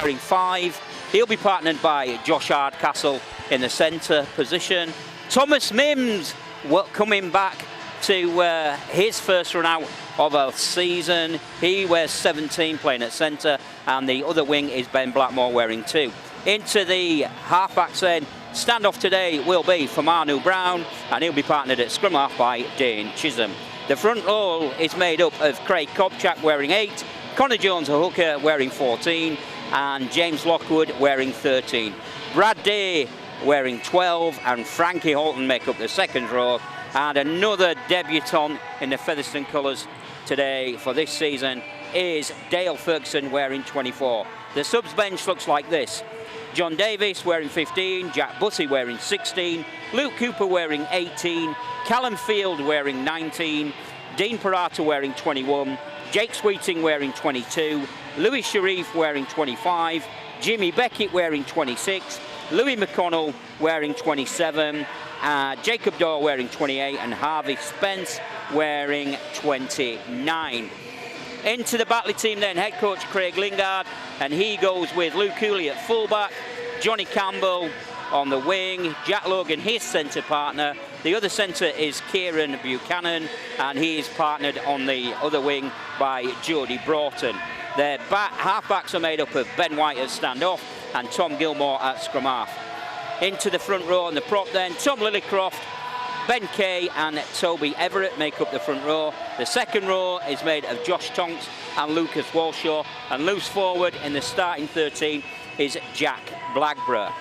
wearing 5. He'll be partnered by Josh Hardcastle in the centre position. Thomas Mims coming back to his first run out of a season. He wears 17, playing at centre, and the other wing is Ben Blackmore wearing 2. Into the halfbacks then, standoff today will be for Manu Brown, and he'll be partnered at scrum-half by Dane Chisholm. The front row is made up of Craig Kopchak wearing 8, Connor Jones, a hooker, wearing 14, and James Lockwood wearing 13. Brad Day wearing 12, and Frankie Holton make up the second row. And another debutant in the Featherstone colours today for this season is Dale Ferguson wearing 24. The subs bench looks like this. John Davis wearing 15, Jack Bussey wearing 16, Luke Cooper wearing 18, Callum Field wearing 19, Dean Parata wearing 21, Jake Sweeting wearing 22, Louis Sharif wearing 25, Jimmy Beckett wearing 26, Louis McConnell wearing 27, Jacob Dorr wearing 28, and Harvey Spence wearing 29. Into the Batley team then, head coach Craig Lingard, and he goes with Luke Cooley at fullback, Johnny Campbell on the wing, Jack Logan his centre partner. The other centre is Kieran Buchanan, and he is partnered on the other wing by Jody Broughton. Their halfbacks are made up of Ben White at standoff and Tom Gilmore at scrum-half. Into the front row on the prop then, Tom Lillycroft, Ben Kay and Toby Everett make up the front row. The second row is made of Josh Tonks and Lucas Walshaw, and loose forward in the starting 13 is Jack Blackburn.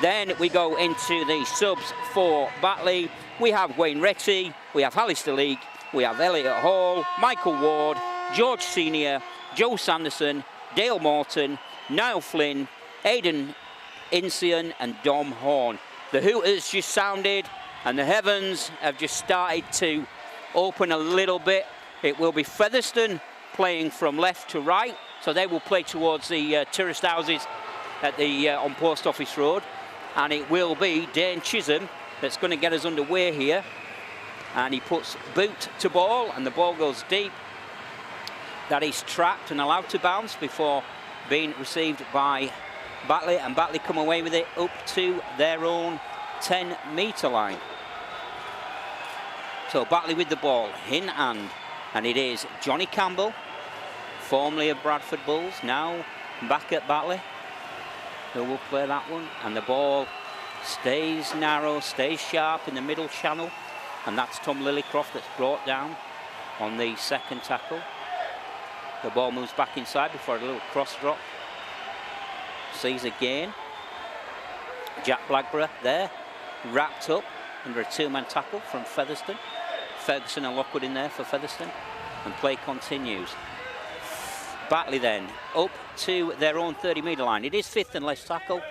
Then we go into the subs for Batley. We have Wayne Retty, we have Alistair Leake, we have Elliot Hall, Michael Ward, George Senior, Joe Sanderson, Dale Morton, Niall Flynn, Aidan Insian and Dom Horn. The hooters just sounded and the heavens have just started to open a little bit. It will be Featherstone playing from left to right, so they will play towards the tourist houses at the on Post Office Road, and it will be Dane Chisholm that's going to get us underway here, and he puts boot to ball and the ball goes deep. That is tracked and allowed to bounce before being received by Batley, and Batley come away with it up to their own 10-metre line. So Batley with the ball in hand, and it is Johnny Campbell, formerly of Bradford Bulls, now back at Batley, who will play that one, and the ball stays narrow, stays sharp in the middle channel, and that's Tom Lillycroft that's brought down on the second tackle. The ball moves back inside before a little cross drop. Sees again Jack Blackburn there, wrapped up under a two-man tackle from Featherstone. Ferguson and Lockwood in there for Featherstone, and play continues. Batley then up to their own 30-metre line. It is fifth and less tackle,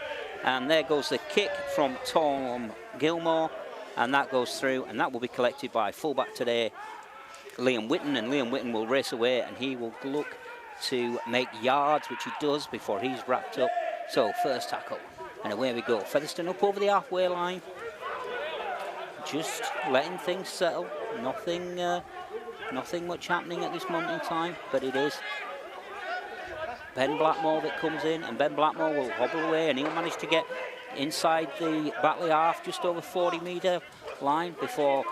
and there goes the kick from Tom Gilmore, and that goes through, and that will be collected by fullback today, Liam Whitton, and Liam Whitton will race away, and he will look to make yards, which he does before he's wrapped up. So first tackle, and away we go. Featherstone up over the halfway line, just letting things settle. Nothing much happening at this moment in time, but it is Ben Blackmore that comes in, and Ben Blackmore will hobble away, and he'll manage to get inside the Batley half, just over 40-metre line, before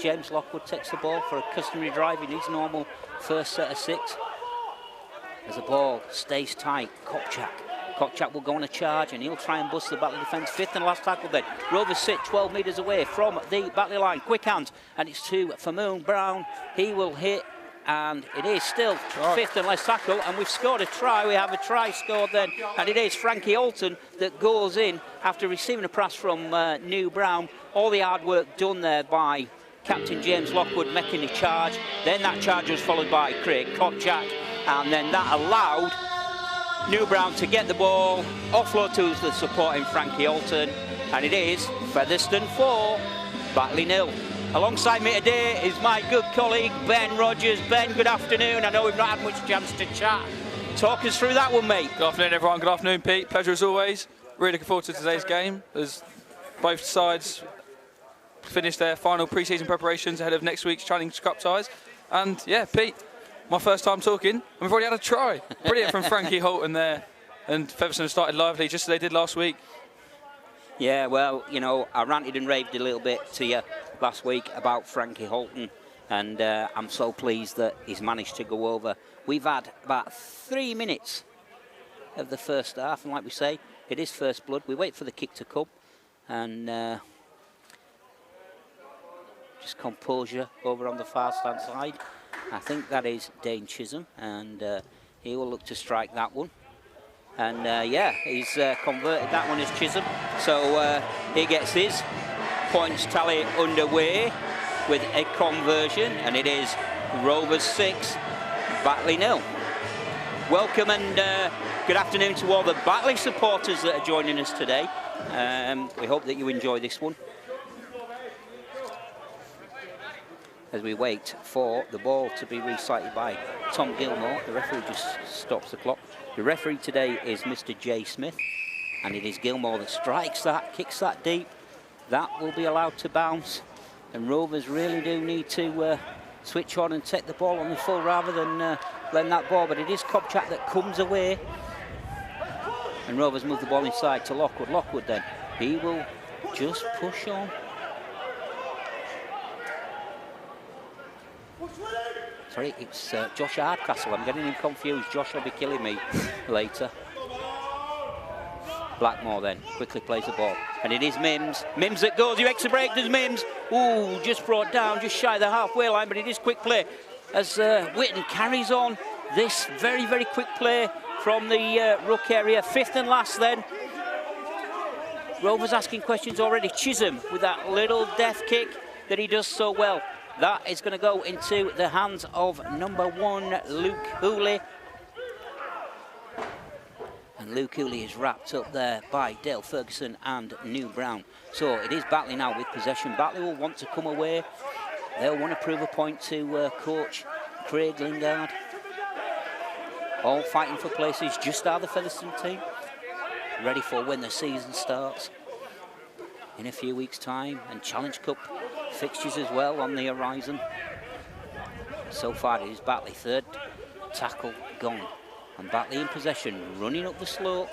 James Lockwood takes the ball for a customary drive in his normal first set of 6. As the ball stays tight, Kopchak will go on a charge, and he'll try and bust the Batley defence. Fifth and last tackle then. Rovers sit 12 metres away from the Batley line. Quick hands, and it's to Famoon Brown. He will hit, and it is still fifth and last tackle, and we've scored a try. We have a try scored then, and it is Frankie Holton that goes in after receiving a pass from New Brown. All the hard work done there by Captain James Lockwood making a charge. Then that charge was followed by Craig Kopchak, and then that allowed New Brown to get the ball, offload to the supporting Frankie Holton, and it is Featherstone 4, Batley 0. Alongside me today is my good colleague Ben Rogers. Ben, good afternoon. I know we've not had much chance to chat. Talk us through that one, mate. Good afternoon, everyone. Good afternoon, Pete. Pleasure as always. Really looking forward to today's game, as both sides finished their final pre-season preparations ahead of next week's Challenge Cup ties. And yeah, Pete, my first time talking, and we've already had a try. Brilliant from Frankie Holton there. and Featherstone started lively just as they did last week. Yeah, well, you know, I ranted and raved a little bit to you last week about Frankie Holton, and I'm so pleased that he's managed to go over. We've had about 3 minutes of the first half, and like we say, it is first blood. We wait for the kick to come, and just composure over on the far stand side. I think that is Dane Chisholm, and he will look to strike that one. And yeah, he's converted that one as Chisholm. So he gets his points tally underway with a conversion, and it is Rovers 6, Batley 0. Welcome and good afternoon to all the Batley supporters that are joining us today. We hope that you enjoy this one, as we wait for the ball to be recited by Tom Gilmore. The referee just stops the clock. The referee today is Mr. Jay Smith, and it is Gilmore that strikes that, kicks that deep. That will be allowed to bounce, and Rovers really do need to switch on and take the ball on the full rather than letting that ball, but it is Kopchak that comes away, and Rovers move the ball inside to Lockwood. Lockwood then, he will just push on. Sorry, it's Josh Hardcastle. I'm getting him confused. Josh will be killing me later. Blackmore then quickly plays the ball, and it is Mims. Mims that goes. You extra break. There's Mims. Ooh, just brought down, just shy of the halfway line, but it is quick play as Whitton carries on this very, very quick play from the ruck area. Fifth and last then. Rovers asking questions already. Chisholm with that little death kick that he does so well. That is going to go into the hands of number 1, Luke Hooley. And Luke Hooley is wrapped up there by Dale Ferguson and New Brown. So it is Batley now with possession. Batley will want to come away. They'll want to prove a point to coach Craig Lingard. All fighting for places, just are the Featherstone team. Ready for when the season starts in a few weeks' time, and Challenge Cup fixtures as well on the horizon. So far it is Batley, third tackle gone, and Batley in possession, running up the slope,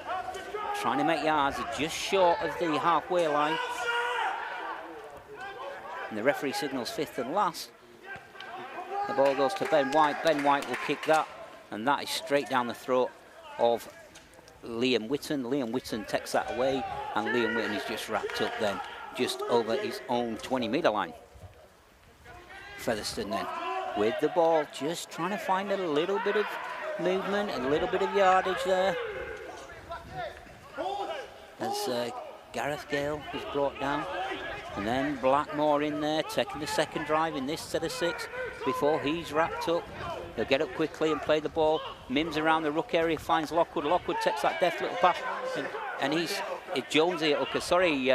trying to make yards, just short of the halfway line. And the referee signals fifth and last. The ball goes to Ben White. Ben White will kick that, and that is straight down the throat of Liam Whitton. Liam Whitton takes that away, and Liam Whitton is just wrapped up then, just over his own 20-metre line. Featherstone then with the ball, just trying to find a little bit of movement, a little bit of yardage there. As Gareth Gale is brought down, and then Blackmore in there taking the second drive in this set of 6 before he's wrapped up. He'll get up quickly and play the ball. Mims around the ruck area finds Lockwood. Lockwood takes that deft little pass, and it's Jonesy at hooker. Sorry,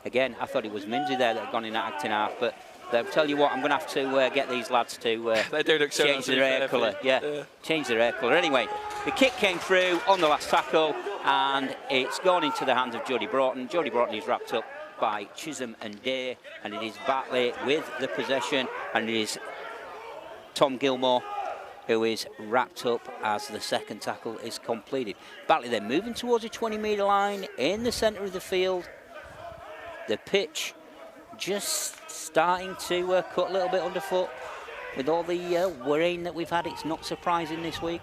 again, I thought it was Mimsy there that had gone in at acting half, but I'll tell you what, I'm going to have to get these lads to they do look change their hair colour. Yeah, change their hair colour. Anyway, the kick came through on the last tackle, and it's gone into the hands of Jody Broughton. Jody Broughton is wrapped up by Chisholm and Day, and it is Batley with the possession, and it is Tom Gilmore who is wrapped up as the second tackle is completed. Batley then moving towards the 20-metre line in the centre of the field. The pitch just starting to cut a little bit underfoot with all the rain that we've had. It's not surprising this week.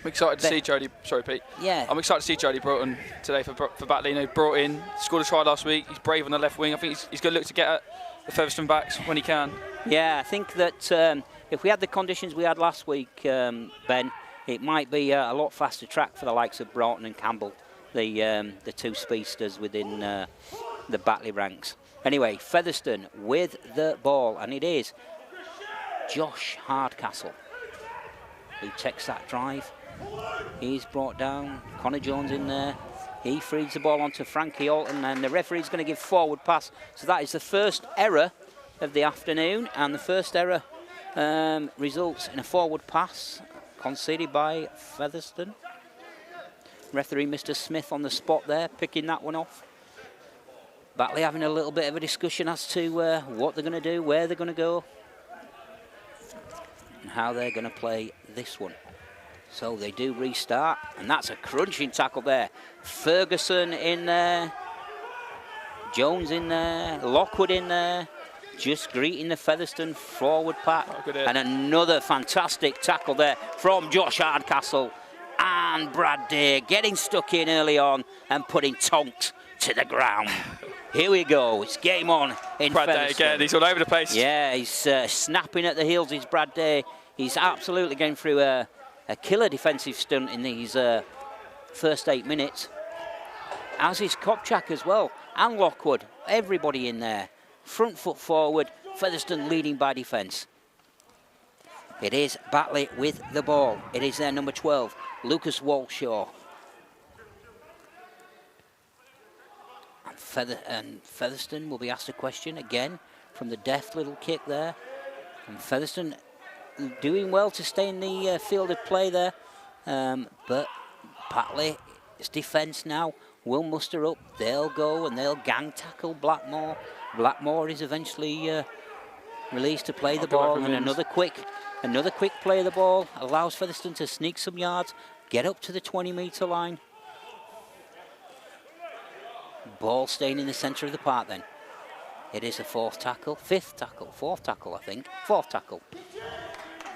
I'm excited to see Jody. Sorry, Pete. Yeah. I'm excited to see Jody Broughton today for Batley. You know, brought in, scored a try last week. He's brave on the left wing. I think he's going to look to get at the Featherstone backs when he can. Yeah, I think that if we had the conditions we had last week, Ben, it might be a lot faster track for the likes of Broughton and Campbell, the two speedsters within the Batley ranks. Anyway, Featherstone with the ball, and it is Josh Hardcastle who takes that drive. He's brought down. Connor Jones in there. He feeds the ball onto Frankie Alton, and the referee's going to give forward pass. So that is the first error of the afternoon, and the first error results in a forward pass conceded by Featherstone. Referee Mr. Smith on the spot there, picking that one off. Batley having a little bit of a discussion as to what they're going to do, where they're going to go, and how they're going to play this one. So they do restart, and that's a crunching tackle there. Ferguson in there, Jones in there, Lockwood in there, just greeting the Featherstone forward pack. And another fantastic tackle there from Josh Hardcastle. And Brad Day getting stuck in early on and putting Tonks to the ground. Here we go, it's game on in Brad Featherstone. Day again, he's all over the place. Yeah, he's snapping at the heels, he's Brad Day. He's absolutely going through a killer defensive stunt in these first 8 minutes. As is Kopchak as well, and Lockwood, everybody in there. Front foot forward, Featherstone leading by defence. It is Batley with the ball. It is their number 12, Lucas Walshaw. And Featherstone will be asked a question again from the deft little kick there. And Featherstone doing well to stay in the field of play there. But Batley's defence now will muster up. They'll go and they'll gang tackle Blackmore. Blackmore is eventually released to play the ball, and another quick play of the ball allows Featherstone to sneak some yards, get up to the 20-metre line. Ball staying in the centre of the park then. It is a fourth tackle, I think. Fourth tackle.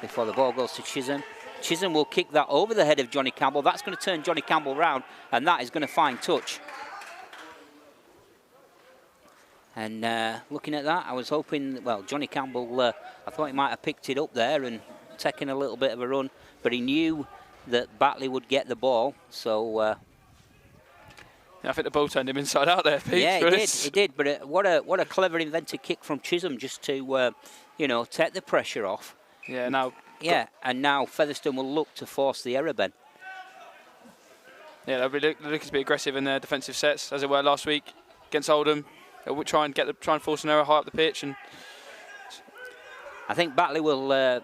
Before the ball goes to Chisholm. Chisholm will kick that over the head of Johnny Campbell. That's going to turn Johnny Campbell round, and that is going to find touch. And looking at that, I was hoping, well, Johnny Campbell, I thought he might have picked it up there and taken a little bit of a run, but he knew that Batley would get the ball, so... yeah, I think the ball turned him inside out there, Pete. Yeah, it did. But what a clever invented kick from Chisholm, just to you know, take the pressure off. Yeah, now. Yeah, and now Featherstone will look to force the error, Ben. Yeah, they'll be looking to be aggressive in their defensive sets, as they were last week against Oldham. They'll try and force an error high up the pitch, and I think Batley will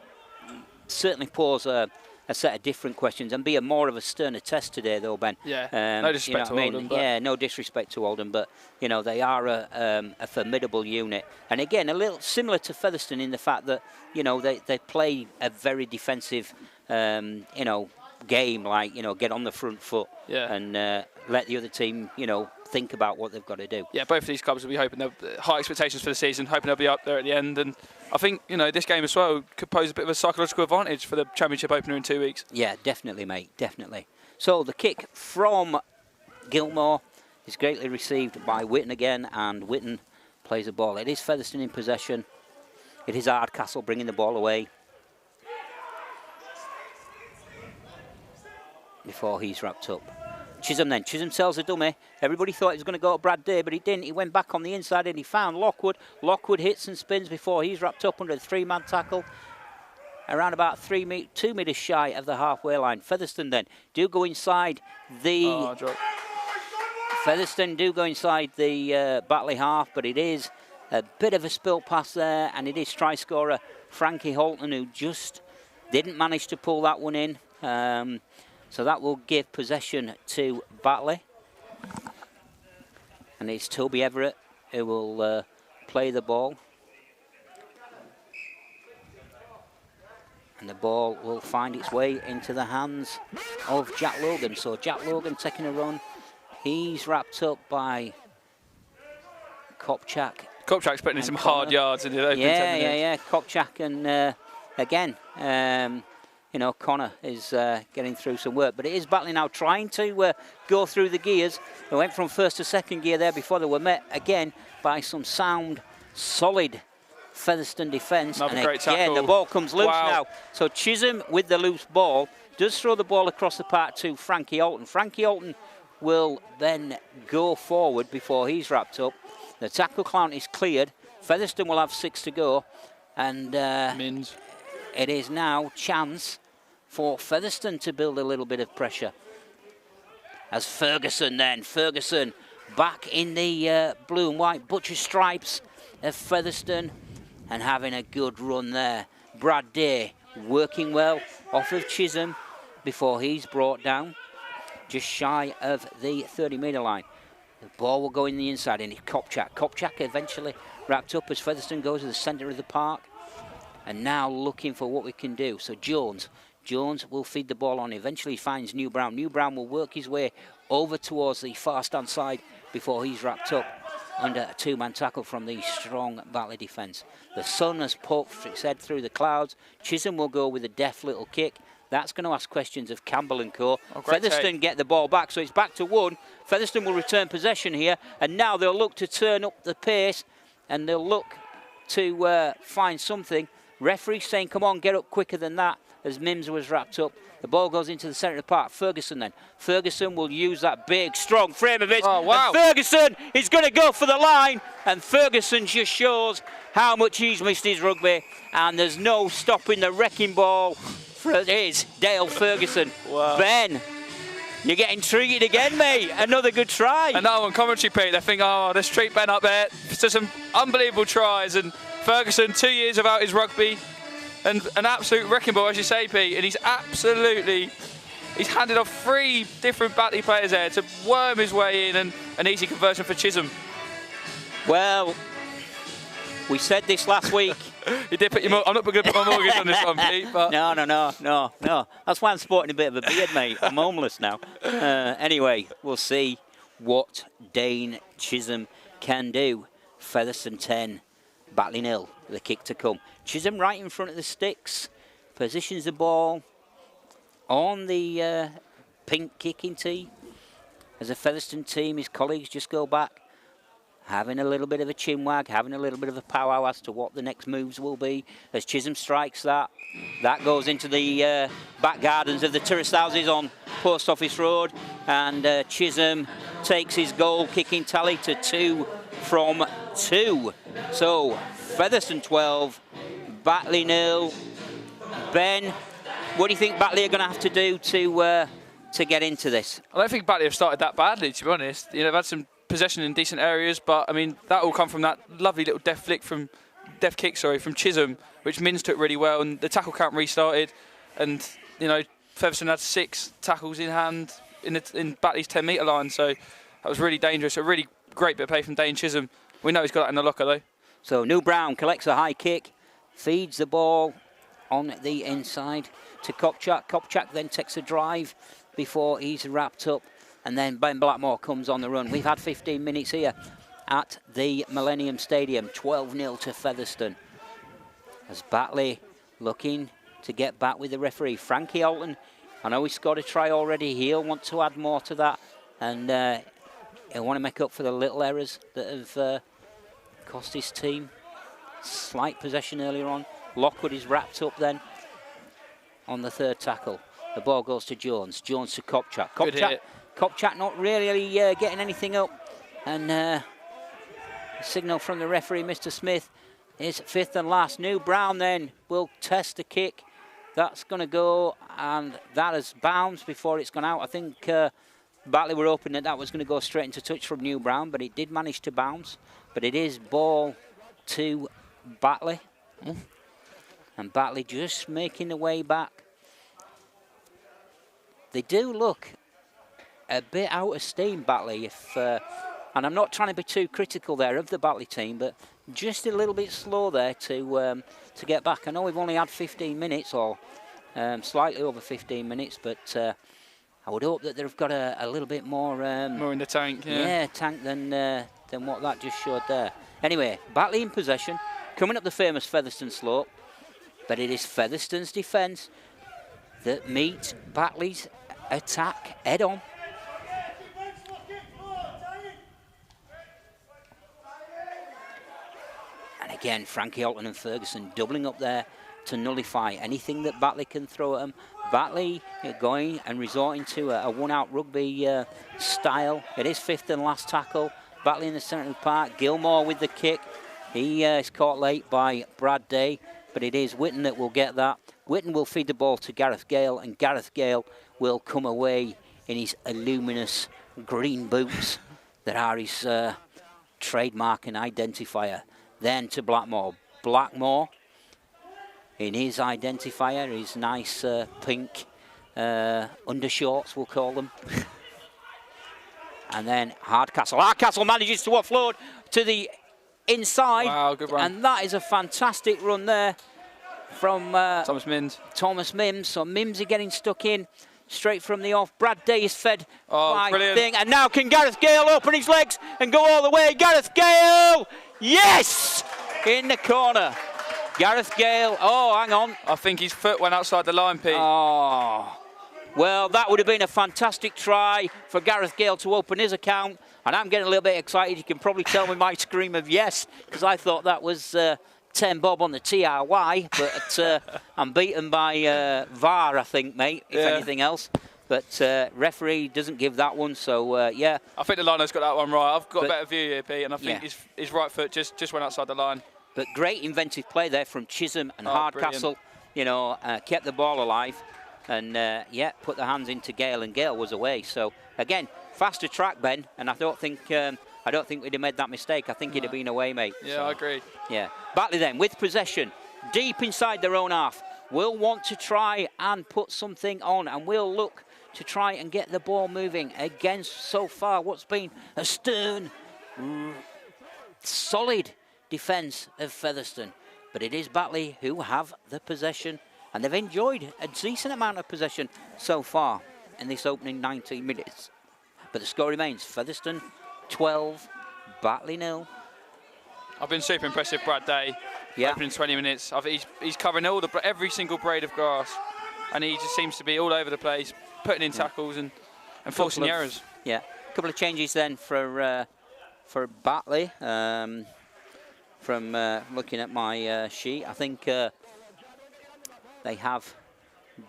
certainly pose a set of different questions and be more of a sterner test today, though, Ben. Yeah, no disrespect to Oldham. Yeah, no disrespect to Oldham, but, you know, they are a formidable unit. And again, a little similar to Featherstone in the fact that, you know, they play a very defensive, you know, game, like, you know, get on the front foot and let the other team, you know, think about what they've got to do. Yeah, both of these clubs will be hoping they'll high expectations for the season, hoping they'll be up there at the end. And I think, you know, this game as well could pose a bit of a psychological advantage for the championship opener in 2 weeks. Yeah, definitely, mate, definitely. So the kick from Gilmore is greatly received by Whitton again, and Whitton plays the ball. It is Featherstone in possession. It is Hardcastle bringing the ball away before he's wrapped up. Chisholm then. Chisholm sells a dummy. Everybody thought he was going to go to Brad Day, but he didn't. He went back on the inside and he found Lockwood. Lockwood hits and spins before he's wrapped up under the three-man tackle. Around about 2 metres shy of the halfway line. Featherstone then do go inside the... Featherstone do go inside the Batley half, but it is a bit of a spilt pass there, and it is try-scorer Frankie Holton who just didn't manage to pull that one in. So that will give possession to Batley. And it's Toby Everett who will play the ball. And the ball will find its way into the hands of Jack Logan. So Jack Logan taking a run. He's wrapped up by Kopchak. Kopchak's putting in some hard yards in the opening 10 minutes. Yeah. Kopchak and again... you know, Connor is getting through some work. But it is Batley now trying to go through the gears. They went from first to second gear there before they were met again by some sound, solid Featherstone defence. Another great again, tackle. The ball comes loose now. So Chisholm with the loose ball does throw the ball across the park to Frankie Holton. Frankie Holton will then go forward before he's wrapped up. The tackle count is cleared. Featherstone will have 6 to go. And it is now chance for Featherstone to build a little bit of pressure. As Ferguson back in the blue and white butcher stripes of Featherstone and having a good run there. Brad Day working well off of Chisholm before he's brought down just shy of the 30-metre line. The ball will go in the inside and it's Kopchak. Kopchak eventually wrapped up as Featherstone goes to the centre of the park. And now looking for what we can do. So Jones Jones will feed the ball on. Eventually finds New Brown. New Brown will work his way over towards the far stand side before he's wrapped up under a two-man tackle from the strong Batley defence. The sun has poked its head through the clouds. Chisholm will go with a deft little kick. That's going to ask questions of Campbell and co. Featherstone get the ball back, so it's back to 1. Featherstone will return possession here, and now they'll look to turn up the pace, and they'll look to find something. Referee saying, come on, get up quicker than that, as Mims was wrapped up. The ball goes into the centre of the park. Ferguson then. Ferguson will use that big, strong frame of his. Oh, wow. And Ferguson is going to go for the line. And Ferguson just shows how much he's missed his rugby. And there's no stopping the wrecking ball for his Dale Ferguson. Wow. Ben, you're getting treated again, mate. Another good try. And now on commentary, Pete, they think, oh, let's treat Ben up there. So some unbelievable tries. And Ferguson, 2 years without his rugby. And an absolute wrecking ball, as you say, Pete. And he's handed off 3 different Batley players there to worm his way in, and an easy conversion for Chisholm. Well, we said this last week. You did put I'm not going to put my mortgage on this one, Pete. But No. That's why I'm sporting a bit of a beard, mate. I'm homeless now. Anyway, we'll see what Dane Chisholm can do. Featherstone 10, Batley 0. The kick to come. Chisholm right in front of the sticks, positions the ball on the pink kicking tee. As a Featherstone team, his colleagues just go back, having a little bit of a chin wag, having a little bit of a powwow as to what the next moves will be. As Chisholm strikes that goes into the back gardens of the tourist houses on Post Office Road, and Chisholm takes his goal kicking tally to 2 from 2. So Featherstone 12, Batley 0. Ben, what do you think Batley are going to have to do to get into this? I don't think Batley have started that badly, to be honest. You know, they've had some possession in decent areas, but I mean that all come from that lovely little deft kick from Chisholm, which Mins took really well, and the tackle count restarted, and you know Featherstone had 6 tackles in hand in Batley's 10-metre line, so that was really dangerous. A really great bit of play from Dane Chisholm. We know he's got that in the locker though. So New Brown collects a high kick, feeds the ball on the inside to Kopchak. Kopchak then takes a drive before he's wrapped up, and then Ben Blackmore comes on the run. We've had 15 minutes here at the Millennium Stadium, 12-0 to Featherstone. As Batley looking to get back with the referee. Frankie Alton, I know he's scored a try already. He'll want to add more to that, and he'll want to make up for the little errors that have cost his team. Slight possession earlier on. Lockwood is wrapped up then on the 3rd tackle. The ball goes to Jones. Jones to Kopchak. Kopchak not really getting anything up. And a signal from the referee, Mr. Smith, is 5th and last. New Brown then will test the kick. That's going to go, and that has bounced before it's gone out. I think Batley were hoping that was going to go straight into touch from New Brown, but it did manage to bounce. But it is ball to Batley. And Batley just making the way back. They do look a bit out of steam, Batley, and I'm not trying to be too critical there of the Batley team, but just a little bit slow there to get back. I know we've only had 15 minutes, or slightly over 15 minutes, but I would hope that they've got a little bit more... more in the tank, tank than what that just showed there. Anyway, Batley in possession, coming up the famous Featherstone slope, but it is Featherstone's defence that meets Batley's attack head on. And again, Frankie Alton and Ferguson doubling up there to nullify anything that Batley can throw at them. Batley going and resorting to a one-out rugby style. It is 5th and last tackle. Batley in the centre of the park. Gilmore with the kick. He is caught late by Brad Day, but it is Whitton that will get that. Whitton will feed the ball to Gareth Gale, and Gareth Gale will come away in his illuminous green boots that are his trademark and identifier. Then to Blackmore. Blackmore in his identifier, his nice pink undershorts, we'll call them. And then Hardcastle. Hardcastle manages to offload to the inside. Wow, good run. And that is a fantastic run there. from Thomas Mims. Thomas Mims. So Mims are getting stuck in straight from the off. Brad Day is fed by brilliant. thing. And now can Gareth Gale open his legs and go all the way? Gareth Gale! Yes! In the corner. Gareth Gale. Oh, hang on. I think his foot went outside the line, Pete. Oh. Well, that would have been a fantastic try for Gareth Gale to open his account. And I'm getting a little bit excited. You can probably tell with my scream of yes, because I thought that was 10 bob on the TRY. But I'm beaten by VAR, I think, mate, if anything else. But referee doesn't give that one, so yeah. I think the liner's got that one right. I've got a better view here, Pete, and I think his right foot just went outside the line. But great inventive play there from Chisholm and Hardcastle. You know, kept the ball alive. And, yeah, put the hands into Gale, and Gale was away. So, again, faster track, Ben, and I don't think we'd have made that mistake. I think he'd have been away, mate. Yeah, so, I agree. Yeah. Batley then, with possession, deep inside their own half, will want to try and put something on, and will look to try and get the ball moving against, so far, what's been a stern, solid defence of Featherstone. But it is Batley who have the possession, and they've enjoyed a decent amount of possession so far in this opening 19 minutes. But the score remains Featherstone 12, Batley 0. I've been super impressed with Brad Day. Opening 20 minutes. I think he's covering every single braid of grass, and he just seems to be all over the place, putting in tackles and forcing the errors. Yeah, a couple of changes then for Batley. From looking at my sheet, I think they have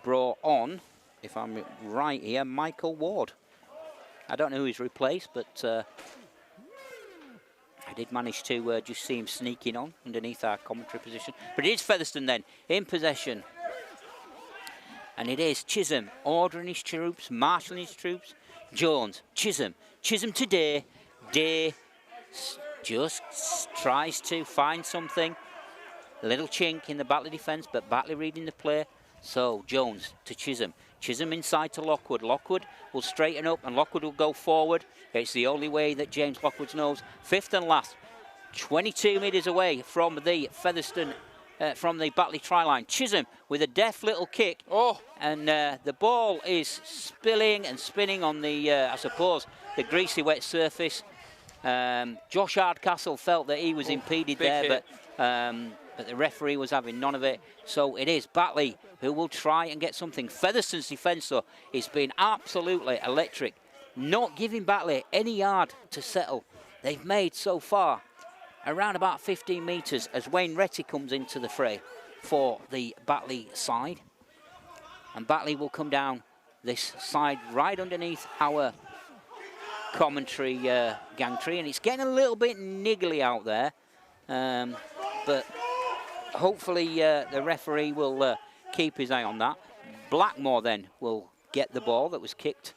brought on, if I'm right here, Michael Ward. I don't know who he's replaced, but I did manage to just see him sneaking on underneath our commentary position. But it is Featherstone then in possession. And it is Chisholm ordering his troops, marshalling his troops. Jones, Chisholm to Day. Day just tries to find something. A little chink in the Batley defence, but Batley reading the play. So Jones to Chisholm. Chisholm inside to Lockwood. Lockwood will straighten up and Lockwood will go forward. It's the only way that James Lockwood knows. Fifth and last, 22 metres away from the Featherstone, from the Batley try line. Chisholm with a deft little kick. Oh! And the ball is spilling and spinning on the, I suppose, the greasy wet surface. Josh Hardcastle felt that he was impeded there, but the referee was having none of it. So it is Batley who will try and get something. Featherstone's defence, though, has been absolutely electric. Not giving Batley any yard to settle. They've made so far around about 15 metres as Wayne Retty comes into the fray for the Batley side. And Batley will come down this side right underneath our commentary gantry, and it's getting a little bit niggly out there, but hopefully the referee will keep his eye on that. Blackmore then will get the ball that was kicked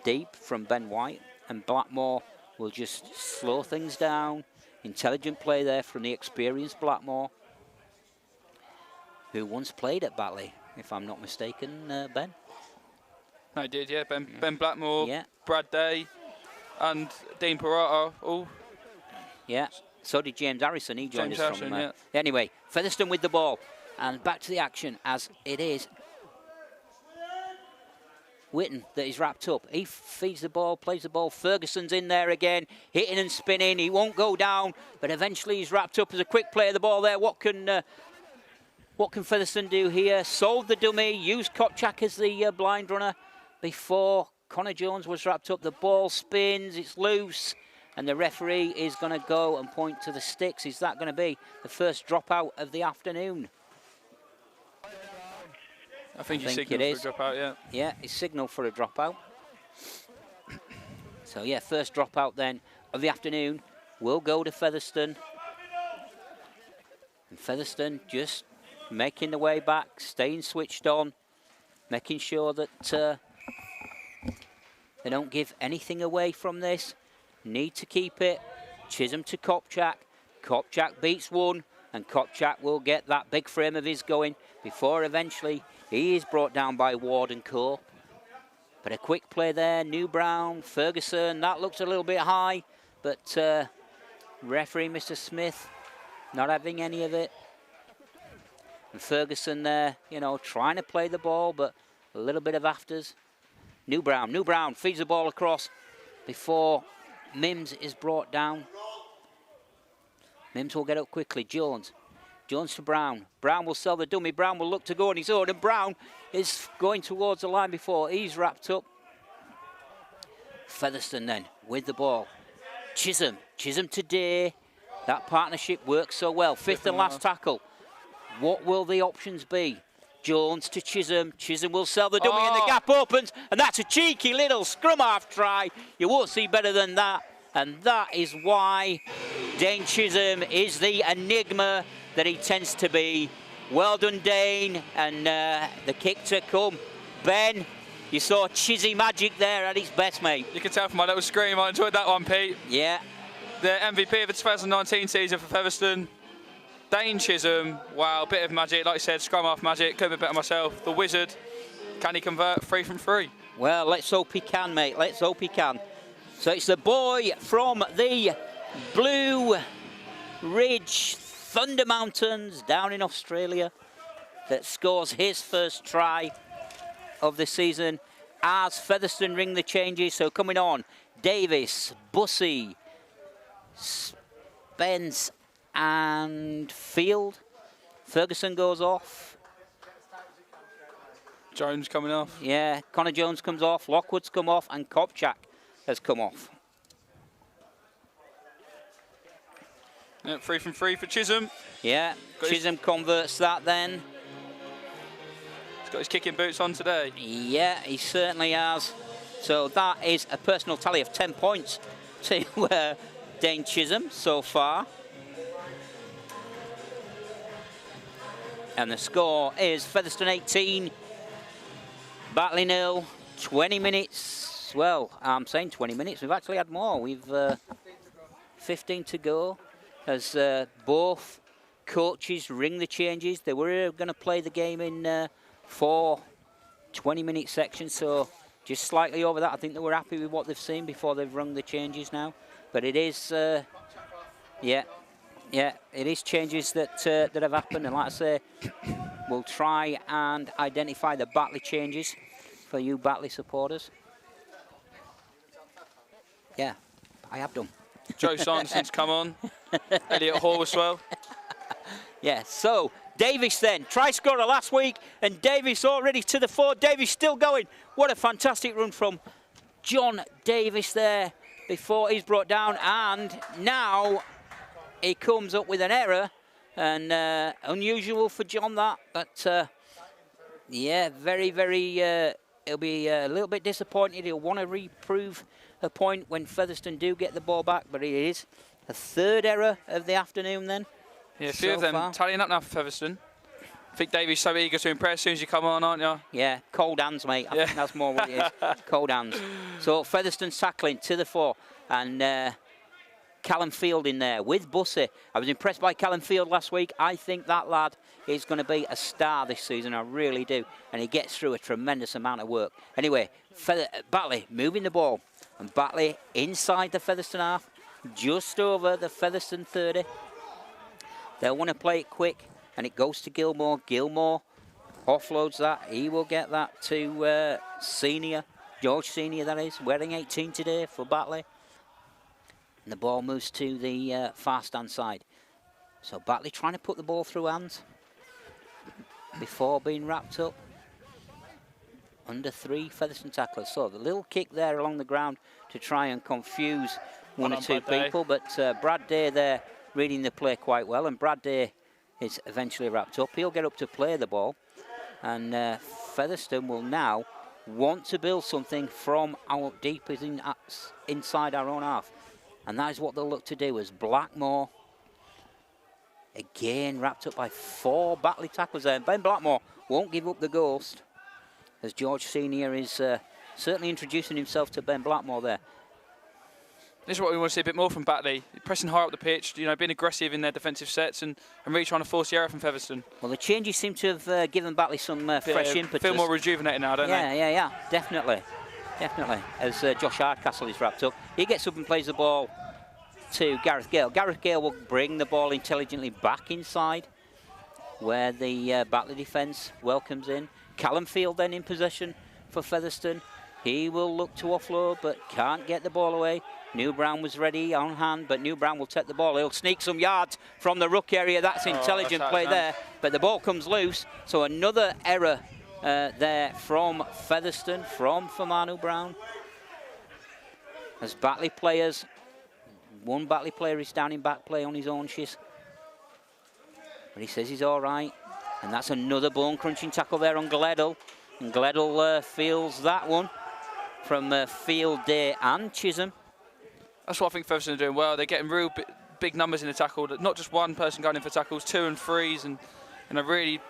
deep from Ben White, and Blackmore will just slow things down. Intelligent play there from the experienced Blackmore, who once played at Batley, if I'm not mistaken, Ben. I did, yeah. Ben Blackmore, Brad Day, and Dean Parata, all. Yeah, so did James Harrison. He joined us from. Anyway, Featherstone with the ball, and back to the action as it is Whitton that is wrapped up. He feeds the ball, plays the ball. Ferguson's in there again, hitting and spinning. He won't go down, but eventually he's wrapped up as a quick play of the ball there. What can Featherstone do here? Sold the dummy, used Kopchak as the blind runner before Connor Jones was wrapped up. The ball spins, it's loose, and the referee is going to go and point to the sticks. Is that going to be the first dropout of the afternoon? I think he signalled for a dropout, yeah. Yeah, he signalled for a dropout. So, yeah, first dropout then of the afternoon will go to Featherstone. And Featherstone just making the way back, staying switched on, making sure that they don't give anything away from this. Need to keep it. Chisholm to Kopchak. Kopchak beats one, and Kopchak will get that big frame of his going before eventually he is brought down by Ward and Co. But a quick play there. New Brown, Ferguson. That looks a little bit high, but referee Mr. Smith not having any of it. And Ferguson there, you know, trying to play the ball, but a little bit of afters. New Brown feeds the ball across before Mims is brought down. Mims will get up quickly. Jones to Brown. Brown will sell the dummy. Brown will look to go on his own, and Brown is going towards the line before he's wrapped up. Featherstone then with the ball. Chisholm today. That partnership works so well. Fifth and last tackle. What will the options be? Jones to Chisholm. Chisholm will sell the dummy and the gap opens, and that's a cheeky little scrum-half try. You won't see better than that, and that is why Dane Chisholm is the enigma that he tends to be. Well done, Dane, and the kick to come. Ben, you saw Chizzy magic there at his best, mate. You can tell from my little scream, I enjoyed that one, Pete. Yeah. The MVP of the 2019 season for Featherstone, Dane Chisholm. Wow, bit of magic, like you said, scrum-half magic. Couldn't be better myself. The wizard, can he convert 3 from 3? Well, let's hope he can, mate. Let's hope he can. So it's the boy from the Blue Ridge Thunder Mountains down in Australia that scores his first try of the season as Featherstone ring the changes. So coming on, Davis, Bussey, Spence and Field. Ferguson goes off. Jones coming off. Yeah, Connor Jones comes off, Lockwood's come off, and Kopchak has come off. Yeah, 3 from 3 for Chisholm. Yeah, Chisholm converts that then. He's got his kicking boots on today. Yeah, he certainly has. So that is a personal tally of 10 points to Dane Chisholm so far. And the score is Featherstone 18, Batley 0, 20 minutes. Well, I'm saying 20 minutes. We've actually had more. We've 15 to go as both coaches ring the changes. They were going to play the game in 4 20-minute sections, so just slightly over that. I think they were happy with what they've seen before they've rung the changes now. But it is, yeah, it is changes that that have happened, and like I say, we'll try and identify the Batley changes for you Batley supporters. Yeah, I have done. Joe Sanderson's come on. Elliot Hall as well. Yeah, so Davis then, try scorer last week, and Davis already to the fore. Davis still going. What a fantastic run from John Davis there before he's brought down, and now he comes up with an error, and unusual for John that, but yeah, very, he'll be a little bit disappointed. He'll want to reprove a point when Featherstone do get the ball back, but it is a third error of the afternoon then. Yeah, a few of them tallying up now for Featherstone. I think Davey's so eager to impress as soon as you come on, aren't you? Yeah, cold hands, mate. I think that's more what it is. Cold hands. So Featherstone's tackling to the fore, and Callum Field in there with Bussey. I was impressed by Callum Field last week. I think that lad is going to be a star this season. I really do. And he gets through a tremendous amount of work. Anyway, Batley moving the ball. And Batley inside the Featherstone half, just over the Featherstone 30. They'll want to play it quick, and it goes to Gilmore. Gilmore offloads that. He will get that to Senior, George Senior, that is, wearing 18 today for Batley. And the ball moves to the far stand side. So Batley trying to put the ball through hands before being wrapped up. Under 3 Featherstone tacklers. So the little kick there along the ground to try and confuse one or two people. But Brad Day there reading the play quite well. And Brad Day is eventually wrapped up. He'll get up to play the ball. And Featherstone will now want to build something from our deep inside our own half. And that is what they'll look to do, as Blackmore, again wrapped up by 4 Batley tacklers there. And Ben Blackmore won't give up the ghost, as George Senior is certainly introducing himself to Ben Blackmore there. This is what we want to see a bit more from Batley. Pressing high up the pitch, you know, being aggressive in their defensive sets and really trying to force the error from Featherstone. Well, the changes seem to have given Batley some fresh impetus. Feel more rejuvenated now, don't they? Yeah, definitely. Definitely, as Josh Hardcastle is wrapped up. He gets up and plays the ball to Gareth Gale. Gareth Gale will bring the ball intelligently back inside. where the Batley defence welcomes in. Callumfield then in possession for Featherstone. He will look to offload, but can't get the ball away. New Brown was ready on hand, but New Brown will take the ball. He'll sneak some yards from the ruck area. That's intelligent play there, but the ball comes loose. So another error there from Featherstone, from Famanu Brown. As Batley players, one Batley player is down in back play on his own shiz. But he says he's all right. And that's another bone-crunching tackle there on Gledel. And Gledel feels that one from Field Day and Chisholm. That's what I think Ferguson are doing well. They're getting real big numbers in the tackle. Not just one person going in for tackles, 2 and 3s, and really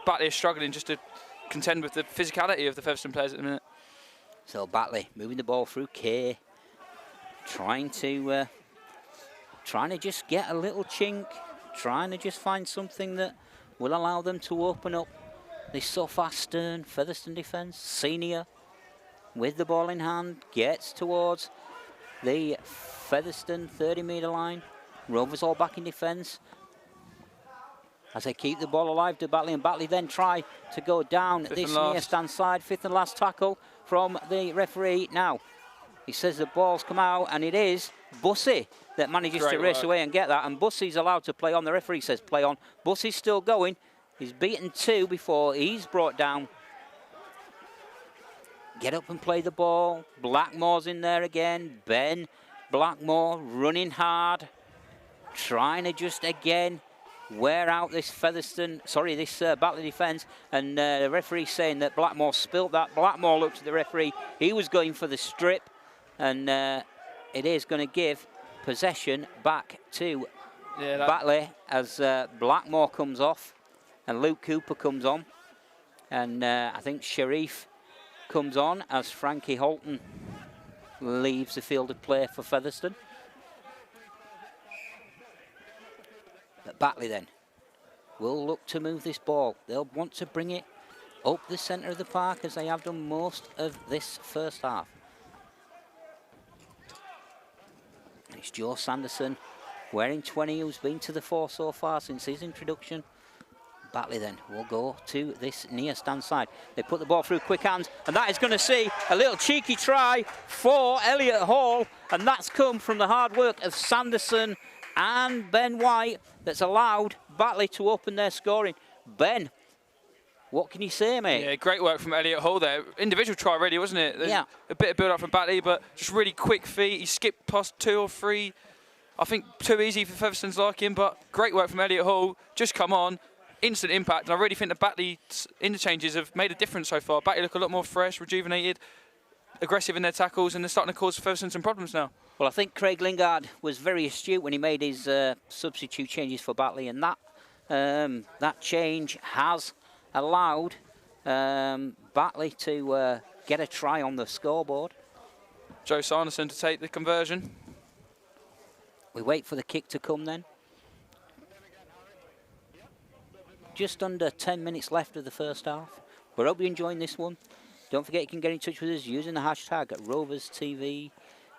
Batley is struggling just to contend with the physicality of the Featherstone players at the minute. So Batley moving the ball through Kay, trying to just get a little chink, trying to just find something that will allow them to open up this so fast stern Featherstone defence. Senior with the ball in hand gets towards the Featherstone 30-metre line. Rovers all back in defence as they keep the ball alive to Batley, and Batley then try to go down this near stand side. 5th and last tackle from the referee. Now he says the ball's come out, and it is Bussey that manages to race away and get that, and Bussey's allowed to play on. The referee says play on. Bussey's still going. He's beaten 2 before he's brought down. Get up and play the ball. Blackmore's in there again. Ben Blackmore running hard, trying to just again wear out this Batley defence, and the referee saying that Blackmore spilt that. Blackmore looked at the referee. He was going for the strip, and it is going to give possession back to Batley as Blackmore comes off and Luke Cooper comes on, and I think Sharif comes on as Frankie Holton leaves the field of play for Featherstone. But Batley then will look to move this ball. They'll want to bring it up the centre of the park as they have done most of this first half. It's Joe Sanderson wearing 20, who's been to the fore so far since his introduction. Batley then will go to this near stand side. They put the ball through quick hands, and that is going to see a little cheeky try for Elliot Hall, and that's come from the hard work of Sanderson and Ben White that's allowed Batley to open their scoring. Ben, what can you say, mate? Yeah, great work from Elliot Hall there. Individual try really, wasn't it? There's a bit of build-up from Batley, but just really quick feet. He skipped past 2 or 3. I think too easy for Featherstone's liking, but great work from Elliot Hall. Just come on. Instant impact, and I really think the Batley interchanges have made a difference so far. Batley look a lot more fresh, rejuvenated, aggressive in their tackles, and they're starting to cause Featherstone some problems now. Well, I think Craig Lingard was very astute when he made his substitute changes for Batley, and that change has allowed Batley to get a try on the scoreboard. Joe Sanderson to take the conversion. We wait for the kick to come then. Just under 10 minutes left of the first half. We hope you're enjoying this one. Don't forget you can get in touch with us using the hashtag RoversTV.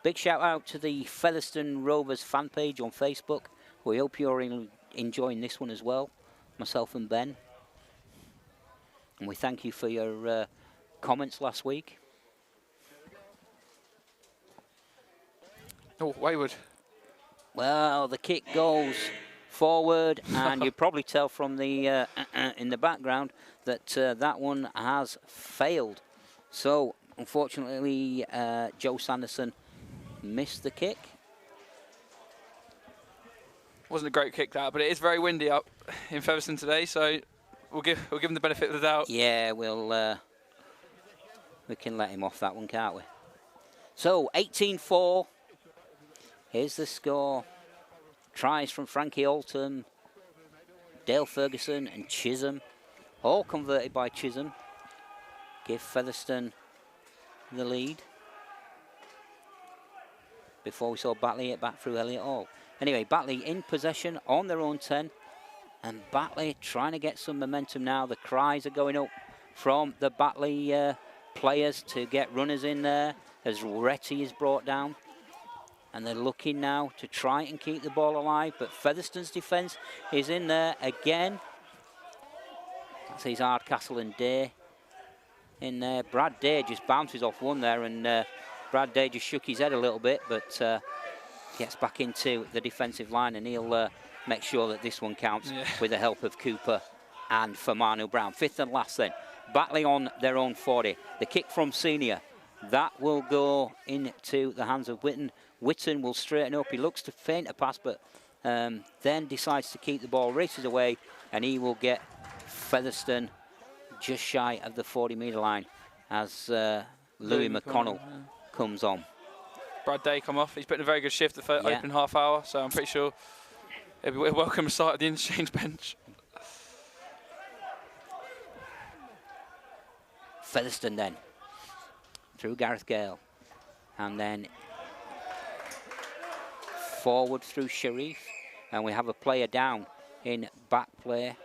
Big shout out to the Featherstone Rovers fan page on Facebook. We hope you're enjoying this one as well, myself and Ben. And we thank you for your comments last week. Oh, wayward. Well, the kick goes forward, and you probably tell from the in the background that that one has failed. So unfortunately Joe Sanderson missed the kick. Wasn't a great kick that, but it is very windy up in Featherstone today, so we'll give him the benefit of the doubt. Yeah, we can let him off that one, can't we? So 18-4. Here's the score. Tries from Frankie Holton, Dale Ferguson and Chisholm, all converted by Chisholm. Give Featherstone the lead. Before we saw Batley hit back through Elliot Hall. Anyway, Batley in possession on their own 10, and Batley trying to get some momentum now. The cries are going up from the Batley players to get runners in there as Retty is brought down. And they're looking now to try and keep the ball alive, but Featherstone's defence is in there again. sees Hardcastle and Day in there. Brad Day just bounces off one there, and Brad Day just shook his head a little bit, but gets back into the defensive line, and he'll make sure that this one counts with the help of Cooper and Famanu Brown. Fifth and last then. Batley on their own 40. The kick from Senior. That will go into the hands of Whitton. Whitton will straighten up. He looks to feint a pass, but then decides to keep the ball, races away, and he will get Featherstone just shy of the 40-metre line as Louis McConnell comes on. Brad Day come off. He's putting a very good shift the open half hour, so I'm pretty sure he'll be a welcome sight at the interchange bench. Featherstone then through Gareth Gale, and then forward through Sharif, and we have a player down in back play.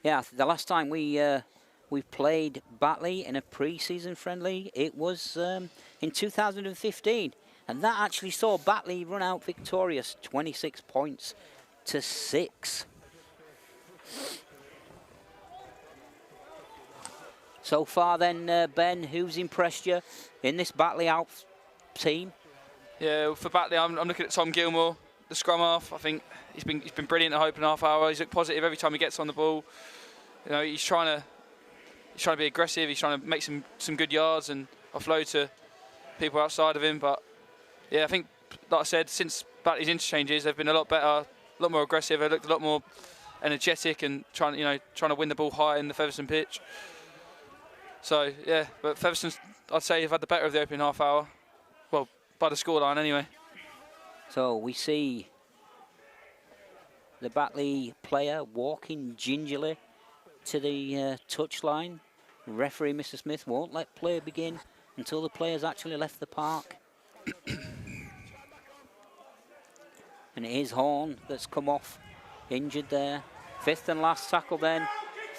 Yeah, the last time we played Batley in a pre-season friendly, it was in 2015, and that actually saw Batley run out victorious, 26 points to 6. So far then, Ben, who's impressed you in this Batley out team? Yeah, for Batley, I'm looking at Tom Gilmore, the scrum-half. I think he's been brilliant at open half hour. He's looked positive every time he gets on the ball. You know, he's trying to be aggressive. He's trying to make some good yards and offload to people outside of him. But yeah, I think, like I said, since Batley's interchanges, they've been a lot better, a lot more aggressive. They looked a lot more energetic and trying to win the ball high in the Featherstone pitch. So yeah, but Featherstone, I'd say, have had the better of the opening half hour. Well, by the scoreline anyway. So we see the Batley player walking gingerly to the touchline. Referee Mr. Smith won't let play begin until the player's actually left the park. And it is Horn that's come off injured there. Fifth and last tackle then.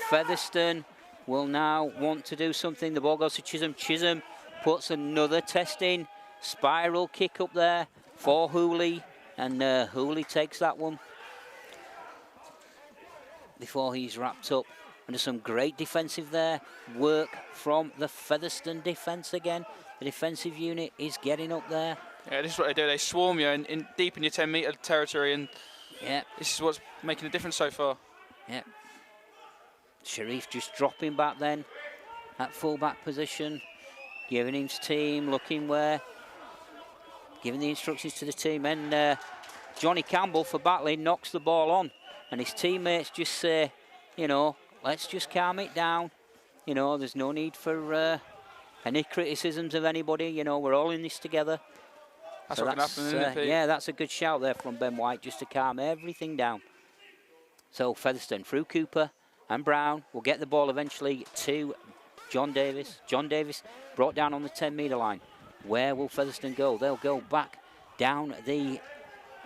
Featherstone will now want to do something. The ball goes to Chisholm. Chisholm puts another test in. Spiral kick up there for Hooley, and Hooley takes that one before he's wrapped up. And there's some great defensive there. Work from the Featherstone defence again. The defensive unit is getting up there. Yeah, this is what they do. They swarm you in deep in your 10-metre territory, and this is what's making a difference so far. Yep. Sharif just dropping back then at full-back position, giving his team, looking where, giving the instructions to the team, and Johnny Campbell for Batley knocks the ball on, and his teammates just say, you know, let's just calm it down. You know, there's no need for any criticisms of anybody. You know, we're all in this together. That's what can happen, isn't it, Pete? Yeah, that's a good shout there from Ben White, just to calm everything down. So Featherstone through Cooper and Brown will get the ball eventually to John Davis. John Davis brought down on the 10-metre line. Where will Featherstone go? They'll go back down the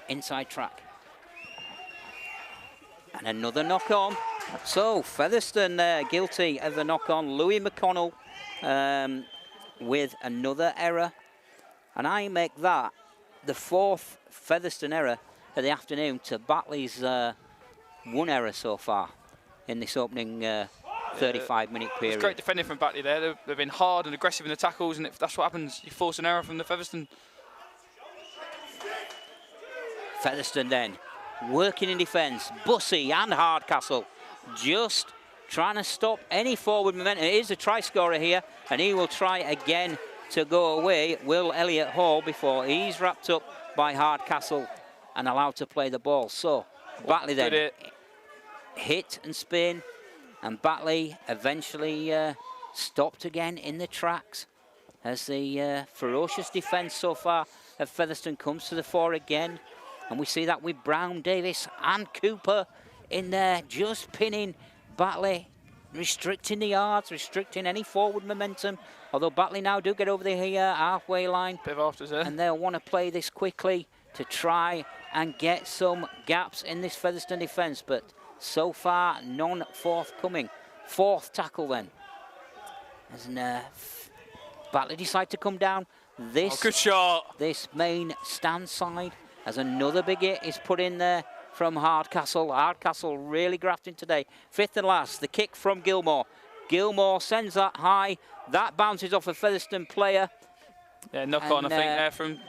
inside track. And another knock on. So Featherstone guilty of the knock on. Louis McConnell with another error. And I make that the 4th Featherstone error of the afternoon to Batley's 1 error so far in this opening 35-minute period. It's great defending from Batley there. They've been hard and aggressive in the tackles, and if that's what happens, you force an error from the Featherstone. Featherstone then working in defence. Bussey and Hardcastle just trying to stop any forward momentum. It is a try scorer here, and he will try again to go away. Will Elliott Hall before he's wrapped up by Hardcastle and allowed to play the ball. So Batley then hit and spin, and Batley eventually stopped again in the tracks as the ferocious defence so far of Featherstone comes to the fore again. And we see that with Brown, Davis and Cooper in there, just pinning Batley, restricting the yards, restricting any forward momentum. Although Batley now do get over the halfway line, and they'll want to play this quickly to try and get some gaps in this Featherstone defence. But so far, none forthcoming. 4th tackle then. As Batley decide to come down this good shot. This main stand side. as another big hit is put in there from Hardcastle. Hardcastle really grafting today. 5th and last, the kick from Gilmore. Gilmore sends that high. That bounces off a Featherstone player. Yeah, knock on, I think, there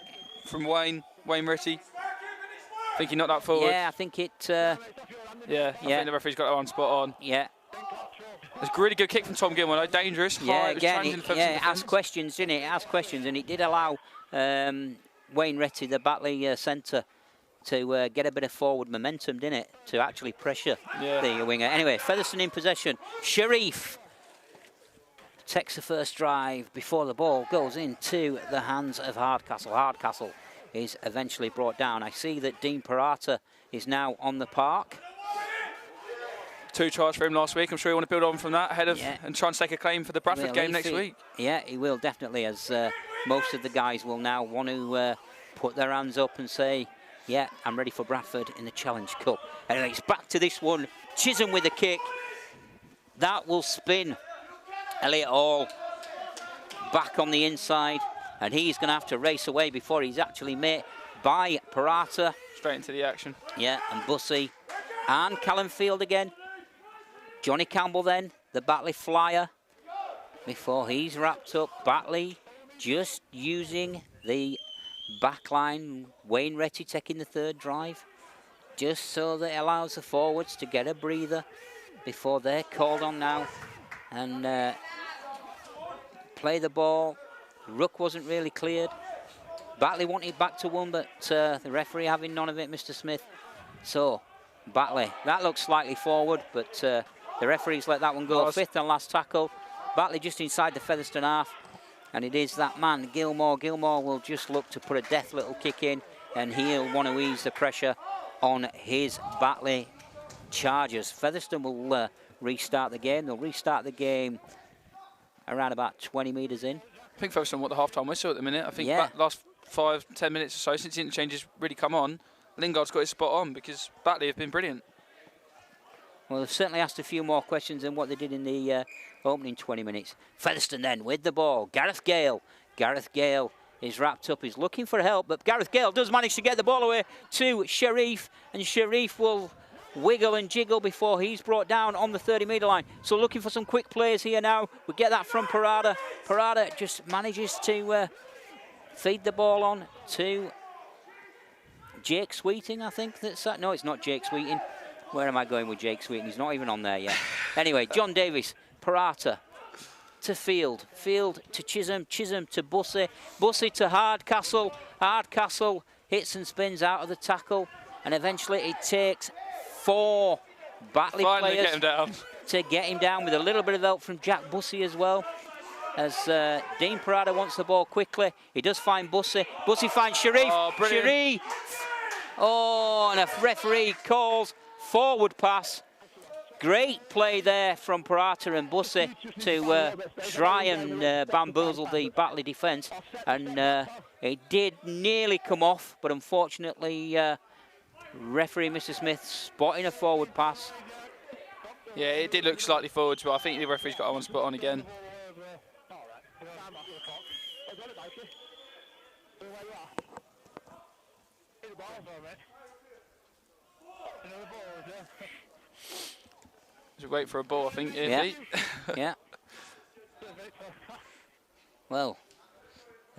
from Wayne Ritty. I think he knocked that forward. Yeah, I think it... I think the referee's got that one spot on. Yeah. It's a really good kick from Tom Gilmore, though. Dangerous. Yeah, again, it asked questions, didn't it? It asked questions, and it did allow Wayne Retty, the Batley centre, to get a bit of forward momentum, didn't it? To actually pressure the winger. Anyway, Featherstone in possession. Sharif takes the first drive before the ball goes into the hands of Hardcastle. Hardcastle is eventually brought down. I see that Dean Parata is now on the park. 2 tries for him last week. I'm sure you want to build on from that ahead of and try and stake a claim for the Bradford game next week. Yeah, he will definitely, as most of the guys will now want to put their hands up and say, yeah, I'm ready for Bradford in the Challenge Cup. Anyway, it's back to this one. Chisholm with the kick. That will spin Elliot Hall back on the inside, and he's going to have to race away before he's actually met by Parata. Straight into the action. Yeah, and Bussey and Callum Field again. Johnny Campbell then, the Batley flyer, before he's wrapped up. Batley just using the back line. Wayne Retty taking the 3rd drive, just so that it allows the forwards to get a breather before they're called on now and play the ball. Ruck wasn't really cleared. Batley wanted back to 1, but the referee having none of it, Mr. Smith. So Batley, that looks slightly forward, but the referee's let that one go. 5th and last tackle. Batley just inside the Featherstone half, and it is that man, Gilmore. Gilmore will just look to put a death little kick in, and he'll want to ease the pressure on his Batley Chargers. Featherstone will restart the game. They'll restart the game around about 20 metres in. I think Featherstone want the half-time whistle at the minute. I think last 5-10 minutes or so, since the interchanges really come on, Lingard's got his spot on because Batley have been brilliant. Well, they've certainly asked a few more questions than what they did in the opening 20 minutes. Featherstone then with the ball. Gareth Gale. Gareth Gale is wrapped up. He's looking for help, but Gareth Gale does manage to get the ball away to Sharif, and Sharif will wiggle and jiggle before he's brought down on the 30-metre line. So looking for some quick plays here now. We get that from Parada. Parada just manages to feed the ball on to Jake Sweeting, I think. No, it's not Jake Sweeting. Where am I going with Jake Sweeting? He's not even on there yet. Anyway, John Davis, Parata to Field. Field to Chisholm. Chisholm to Bussey. Bussey to Hardcastle. Hardcastle hits and spins out of the tackle. And eventually it takes 4 Batley players to get him down with a little bit of help from Jack Bussey as well. As Dean Parada wants the ball quickly. He does find Bussey. Bussey finds Sharif. Oh, Sharif. Oh, and a referee calls forward pass. Great play there from Parata and Bussey to try and bamboozle the Batley defence. And it did nearly come off, but unfortunately referee Mr. Smith spotting a forward pass. Yeah, it did look slightly forwards, but I think the referee's got one spot on again. Just wait for a ball, I think. Yeah. Yeah. Well,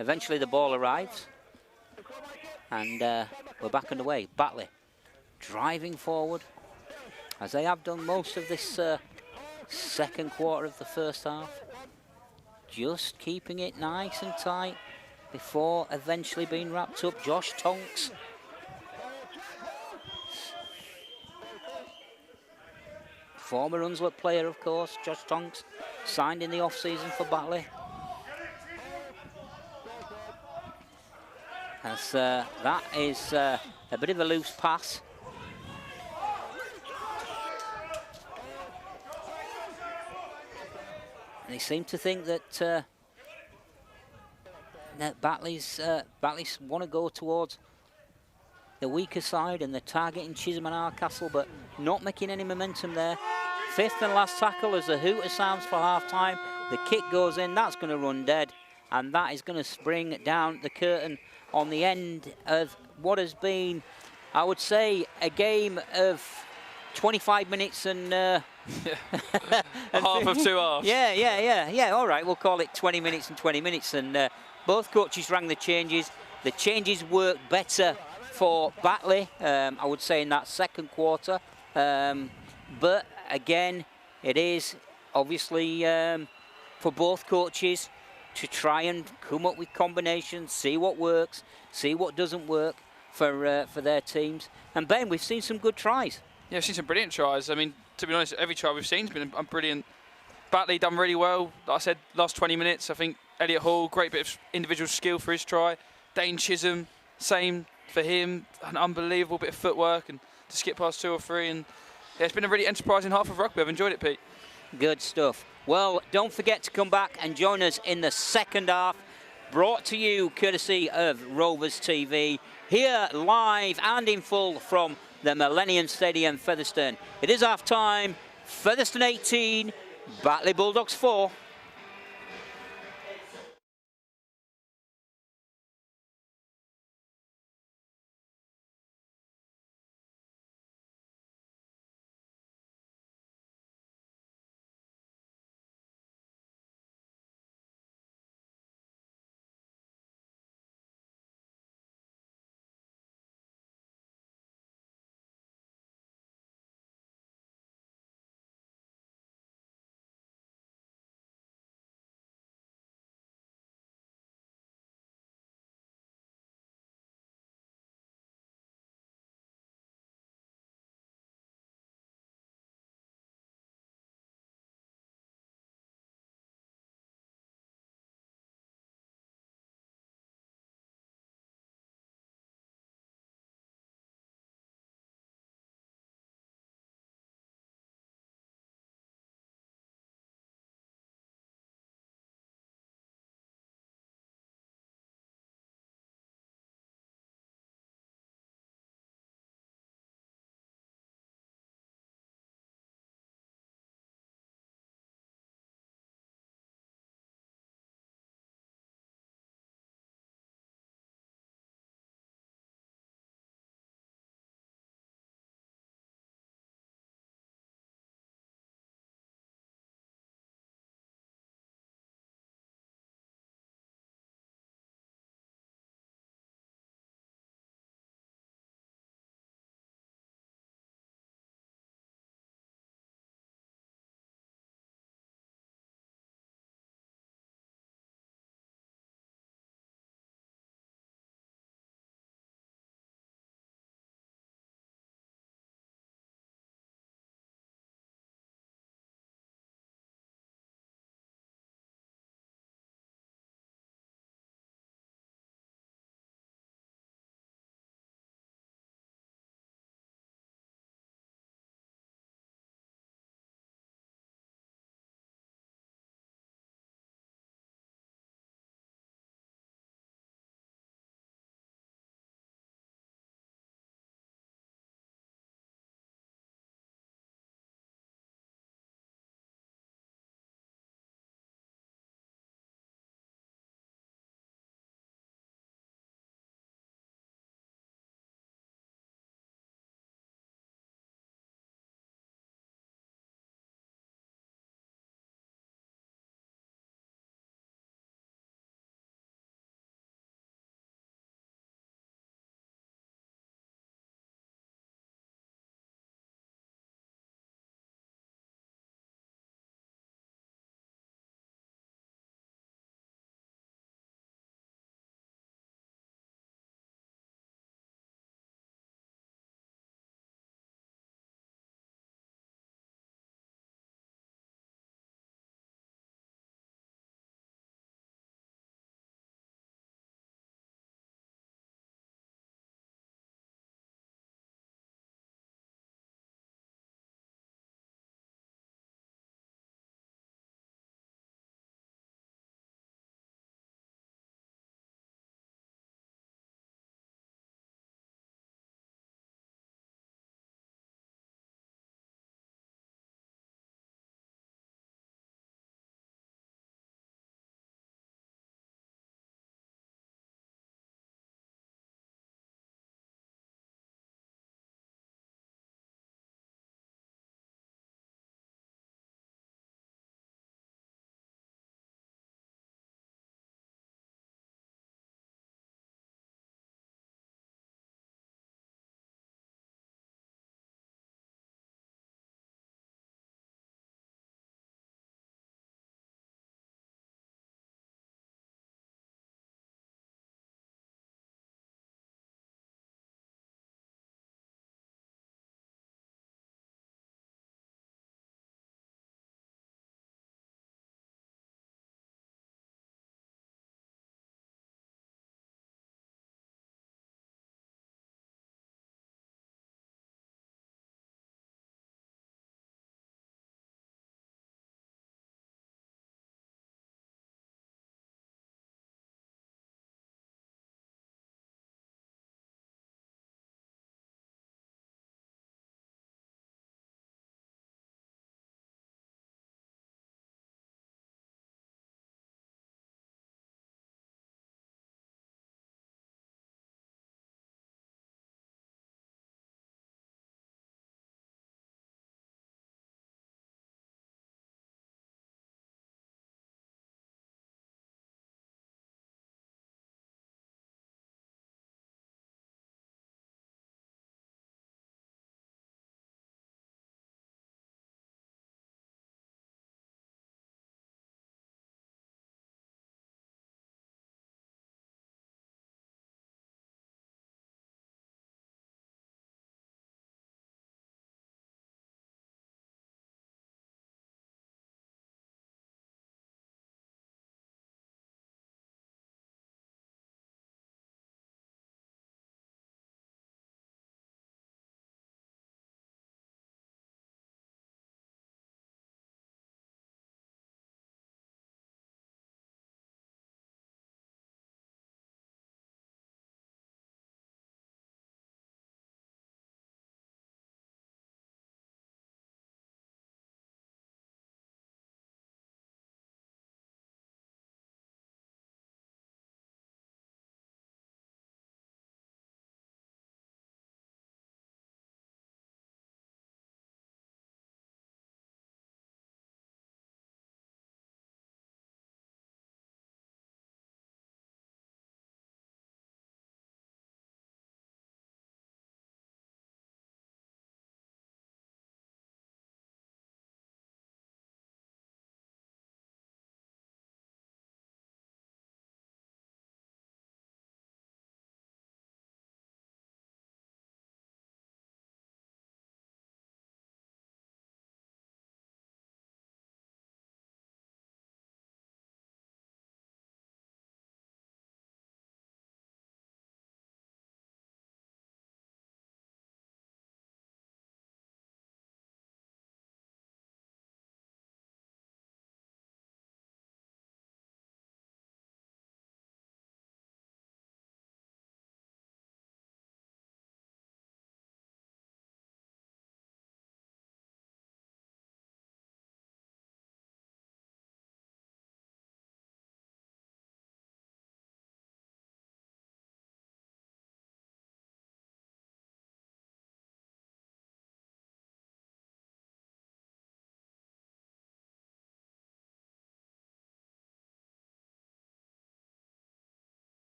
eventually the ball arrives, and we're back underway. Batley driving forward, as they have done most of this second quarter of the first half. Just keeping it nice and tight before eventually being wrapped up. Josh Tonks. Former Hunslet player, of course, Josh Tonks, signed in the off-season for Batley. As that is a bit of a loose pass. And they seem to think that Batley's want to go towards the weaker side, and they're targeting Chisholm and Hardcastle, but not making any momentum there. 5th and last tackle as the hooter sounds for half-time. The kick goes in, that's going to run dead, and that is going to bring down the curtain on the end of what has been, I would say, a game of 25 minutes and... and half of 2 halves. Yeah, all right, we'll call it 20 minutes and 20 minutes. And both coaches rang the changes. The changes worked better for Batley, I would say, in that second quarter. But again, it is obviously for both coaches to try and come up with combinations, see what works, see what doesn't work for their teams. And Ben, we've seen some good tries. Yeah, we've seen some brilliant tries. I mean, to be honest, every try we've seen has been brilliant. Batley done really well. Like I said, last 20 minutes, I think Elliot Hall, great bit of individual skill for his try. Dane Chisholm, same for him, an unbelievable bit of footwork and to skip past 2 or 3. And yeah, it's been a really enterprising half of rugby. I've enjoyed it, Pete. Good stuff. Well, don't forget to come back and join us in the second half, brought to you courtesy of Rovers TV, here live and in full from the Millennium Stadium, Featherstone. It is half time, Featherstone 18, Batley Bulldogs 4.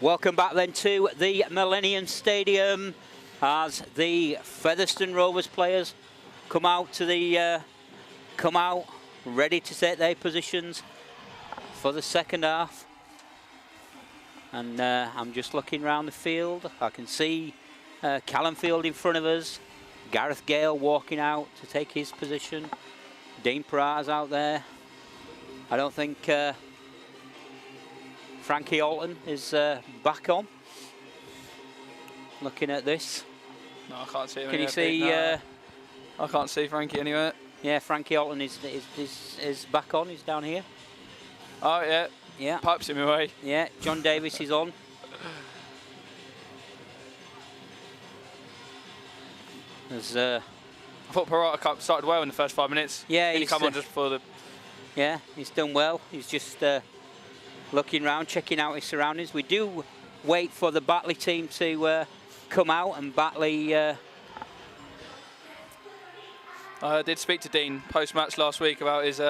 Welcome back then to the Millennium Stadium as the Featherstone Rovers players come out ready to take their positions for the second half. And I'm just looking around the field. I can see Callum Field in front of us. Gareth Gale walking out to take his position. Dean Pratt's out there. I don't think Frankie Alton is back on. Looking at this. No, I can't see him. Can you see? No. I can't see Frankie anywhere. Yeah, Frankie Alton is back on. He's down here. Oh yeah. Yeah. Pipes him away. Yeah. John Davis is on. There's. I thought Parata started well in the first 5 minutes. Yeah, he come on just before the. Yeah, he's done well. He's just looking around, checking out his surroundings. We do wait for the Batley team to come out, and Batley. I did speak to Dean post-match last week about his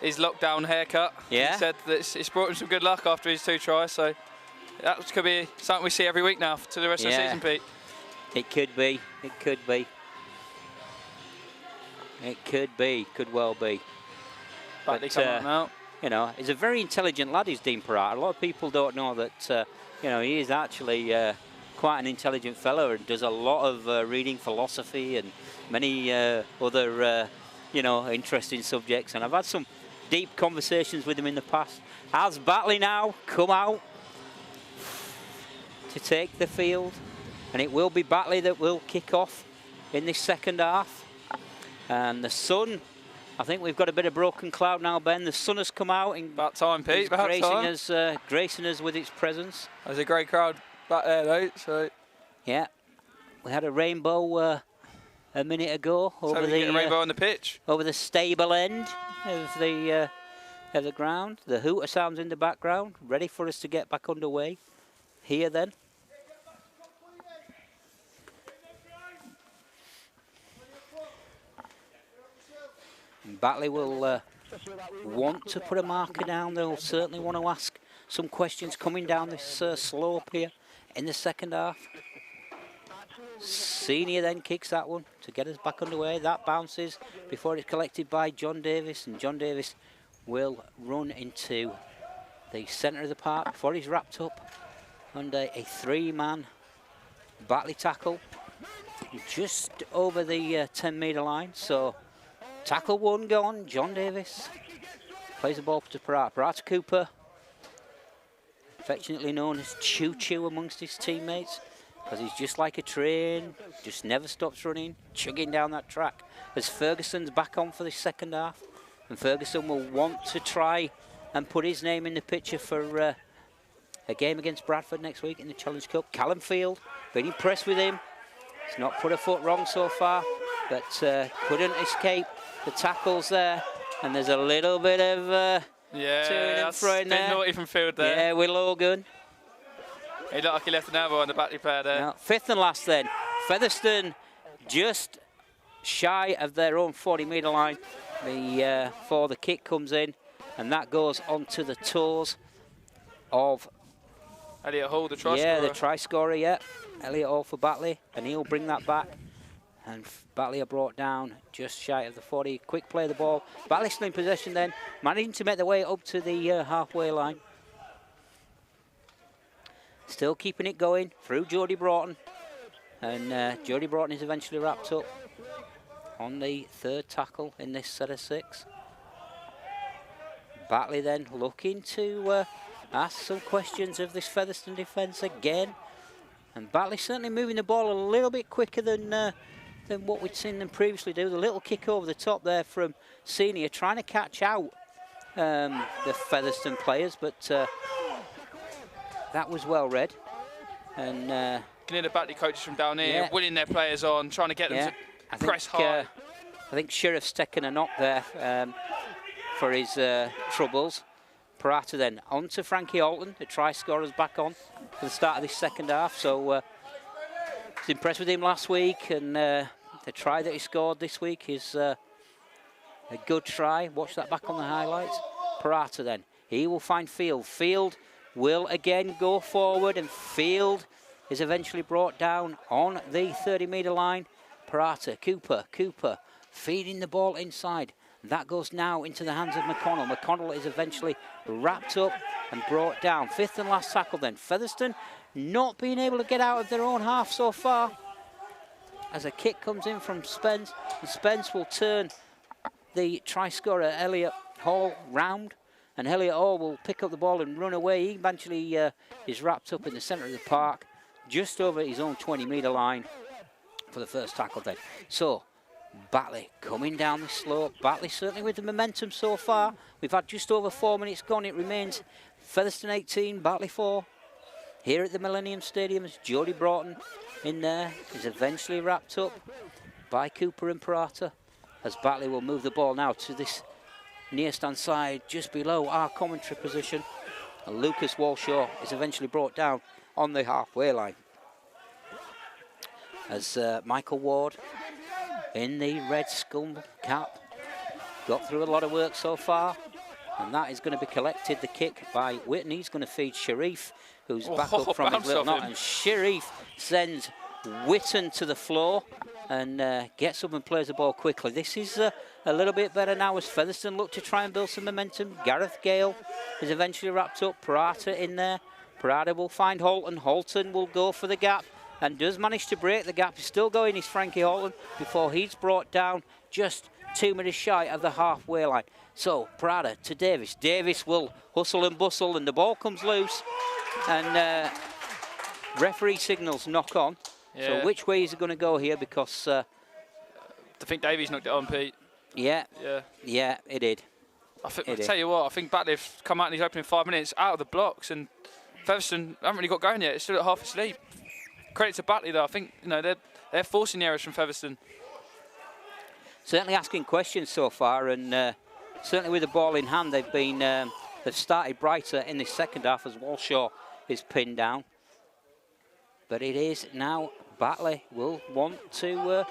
lockdown haircut. Yeah. He said that it's brought him some good luck after his 2 tries, so that could be something we see every week now to the rest of the season, Pete. It could be. It could be. It could be. Could well be. Batley come out now. You know, he's a very intelligent lad, is Dean Parata. A lot of people don't know that, you know, he is actually quite an intelligent fellow and does a lot of reading philosophy and many other, you know, interesting subjects. And I've had some deep conversations with him in the past. Has Batley now come out to take the field? And it will be Batley that will kick off in this second half. And the sun, I think we've got a bit of broken cloud now, Ben. The sun has come out. About time, Pete. About time. Gracing us with its presence. There's a great crowd back there, though. So yeah, we had a rainbow a minute ago over so we get a rainbow on the pitch, over the stable end of the ground. The hooter sounds in the background, ready for us to get back underway. Here then. Batley will want to put a marker down. They'll certainly want to ask some questions coming down this slope here in the second half. Senior then kicks that one to get us back underway. That bounces before it's collected by John Davis, and John Davis will run into the centre of the park before he's wrapped up under a 3-man Batley tackle just over the 10-metre line. So tackle 1 gone. John Davis plays the ball to Parata. Parata Cooper, affectionately known as Choo Choo amongst his teammates, because he's just like a train, just never stops running, chugging down that track. As Ferguson's back on for the second half, and Ferguson will want to try and put his name in the picture for a game against Bradford next week in the Challenge Cup. Callum Field, been impressed with him. He's not put a foot wrong so far, but couldn't escape the tackles there. And there's a little bit of yeah, that's been naughty from Field there. Yeah, with Logan. He looked like he left an elbow on the Batley player there. Now, 5th and last then. Featherstone just shy of their own 40-metre line before the kick comes in, and that goes onto the toes of Elliot Hall, the try scorer. Yeah, the try scorer, yeah. Elliot Hall for Batley, and he'll bring that back. And Batley are brought down just shy of the 40. Quick play of the ball. Batley still in possession then, managing to make their way up to the halfway line. Still keeping it going through Jody Broughton. And Jody Broughton is eventually wrapped up on the 3rd tackle in this set of 6. Batley then looking to ask some questions of this Featherstone defence again. And Batley certainly moving the ball a little bit quicker than what we'd seen them previously do. The little kick over the top there from Senior, trying to catch out the Featherstone players, but that was well read. And can hear the Batley coaches from down here winning their players on, trying to get them to press hard. I think Sheriff's taken a knock there for his troubles. Parata then on to Frankie Alton, the try scorer's back on for the start of this second half. So was impressed with him last week, and the try that he scored this week is a good try. Watch that back on the highlights. Parata then, he will find Field. Field will again go forward, and Field is eventually brought down on the 30-metre line. Parata, Cooper feeding the ball inside. That goes now into the hands of McConnell. McConnell is eventually wrapped up and brought down. Fifth and last tackle then. Featherstone not being able to get out of their own half so far. As a kick comes in from Spence, and Spence will turn the try scorer Elliot Hall round, and Elliot Hall will pick up the ball and run away. He eventually is wrapped up in the centre of the park, just over his own 20-metre line for the first tackle then. So, Batley coming down the slope. Batley certainly with the momentum so far. We've had just over 4 minutes gone. It remains Featherstone 18, Batley 4. Here at the Millennium Stadium as Jody Broughton in there is eventually wrapped up by Cooper and Parata, as Batley will move the ball now to this near stand side just below our commentary position. And Lucas Walshaw is eventually brought down on the halfway line. As Michael Ward in the red skull cap got through a lot of work so far, and that is going to be collected, the kick, by Whitton. He's going to feed Sharif, who's back up from his little knot, and Sharif sends Whitton to the floor and gets up and plays the ball quickly. This is a little bit better now as Featherstone look to try and build some momentum. Gareth Gale is eventually wrapped up. Parata in there. Parata will find Holton. Holton will go for the gap and does manage to break the gap. He's still going, is Frankie Holton, before he's brought down just 2 minutes shy of the halfway line. So Parata to Davis. Davis will hustle and bustle, and the ball comes loose, and referee signals knock on. Yeah. So which way is it going to go here? Because I think Davies knocked it on, Pete. Yeah, it did. I tell you what, I think Batley have come out in these opening 5 minutes out of the blocks, and Featherstone haven't really got going yet. It's still at half asleep. Credit to Batley though. I think they're forcing the errors from Featherstone. Certainly asking questions so far, and certainly with the ball in hand, they've started brighter in the second half as Walshaw is pinned down. But it is now Batley will want to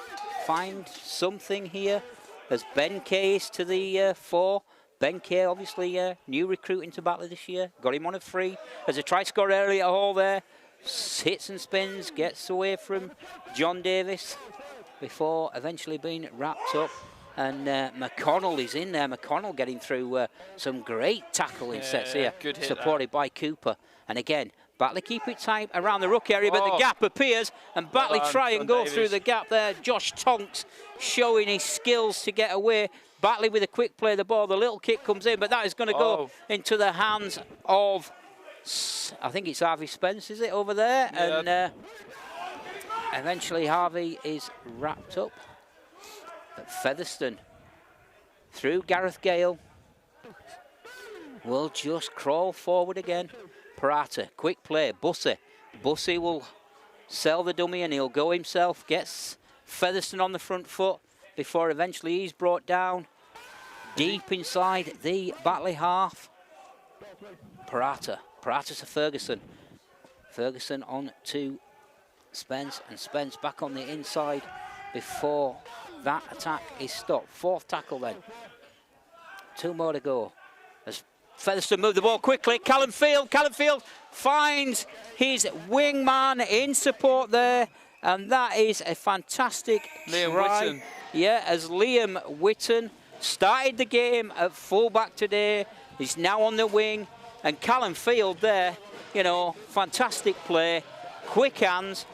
find something here as Ben Kay is to the fore. Ben Kay, obviously new recruit into Batley this year. Got him on a free. There's a try scorer earlier Hall there. Hits and spins, gets away from John Davis before eventually being wrapped up. And McConnell is in there. McConnell getting through some great tackling sets here, good hit supported by Cooper. And again, Batley keep it tight around the ruck area, but the gap appears, and Batley try and go through the gap there. Josh Tonks showing his skills to get away. Batley with a quick play of the ball. The little kick comes in, but that is going to go into the hands of, I think it's Harvey Spence, is it, over there? Yeah. And eventually Harvey is wrapped up. But Featherstone, through Gareth Gale, will just crawl forward again. Parata, quick play, Bussey. Bussey will sell the dummy and he'll go himself. Gets Featherstone on the front foot before eventually he's brought down deep inside the Batley half. Parata to Ferguson. Ferguson on to Spence, and Spence back on the inside before that attack is stopped. Fourth tackle then. 2 more to go. As Featherstone move the ball quickly. Callum Field finds his wingman in support there, and that is a fantastic try. Whitton. Yeah, as Liam Whitton started the game at fullback today. He's now on the wing, and Callum Field there, you know, fantastic play, quick hands,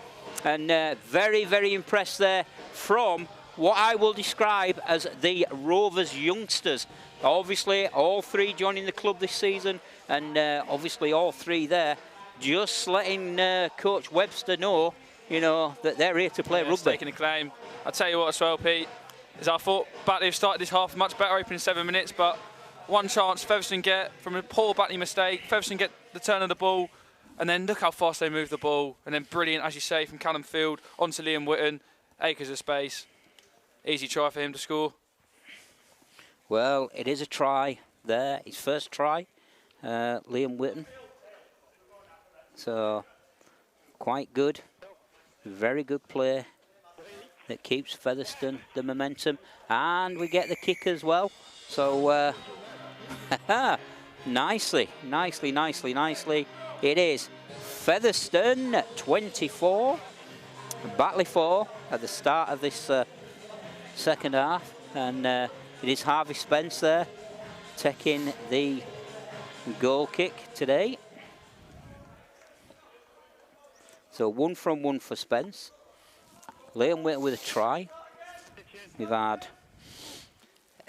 and very, very impressed there from what I will describe as the Rovers youngsters. Obviously, all 3 joining the club this season, and obviously all 3 there, just letting Coach Webster know, you know, that they're here to play rugby. Taking a claim. I'll tell you what as well, Pete, is I thought Batley have started this half much better, opening 7 minutes, but one chance Featherstone get from a poor Batley mistake. Featherstone get the turn of the ball, and then look how fast they move the ball, and then brilliant, as you say, from Callum Field onto Liam Whitton, acres of space. Easy try for him to score. Well, it is a try there, his first try, Liam Whitton. So, quite good, very good play that keeps Featherstone the momentum. And we get the kick as well. So, nicely. It is Featherstone 24, Batley 4 at the start of this second half, and it is Harvey Spence there taking the goal kick today. So 1 from 1 for Spence. Liam Whitton with a try. We've had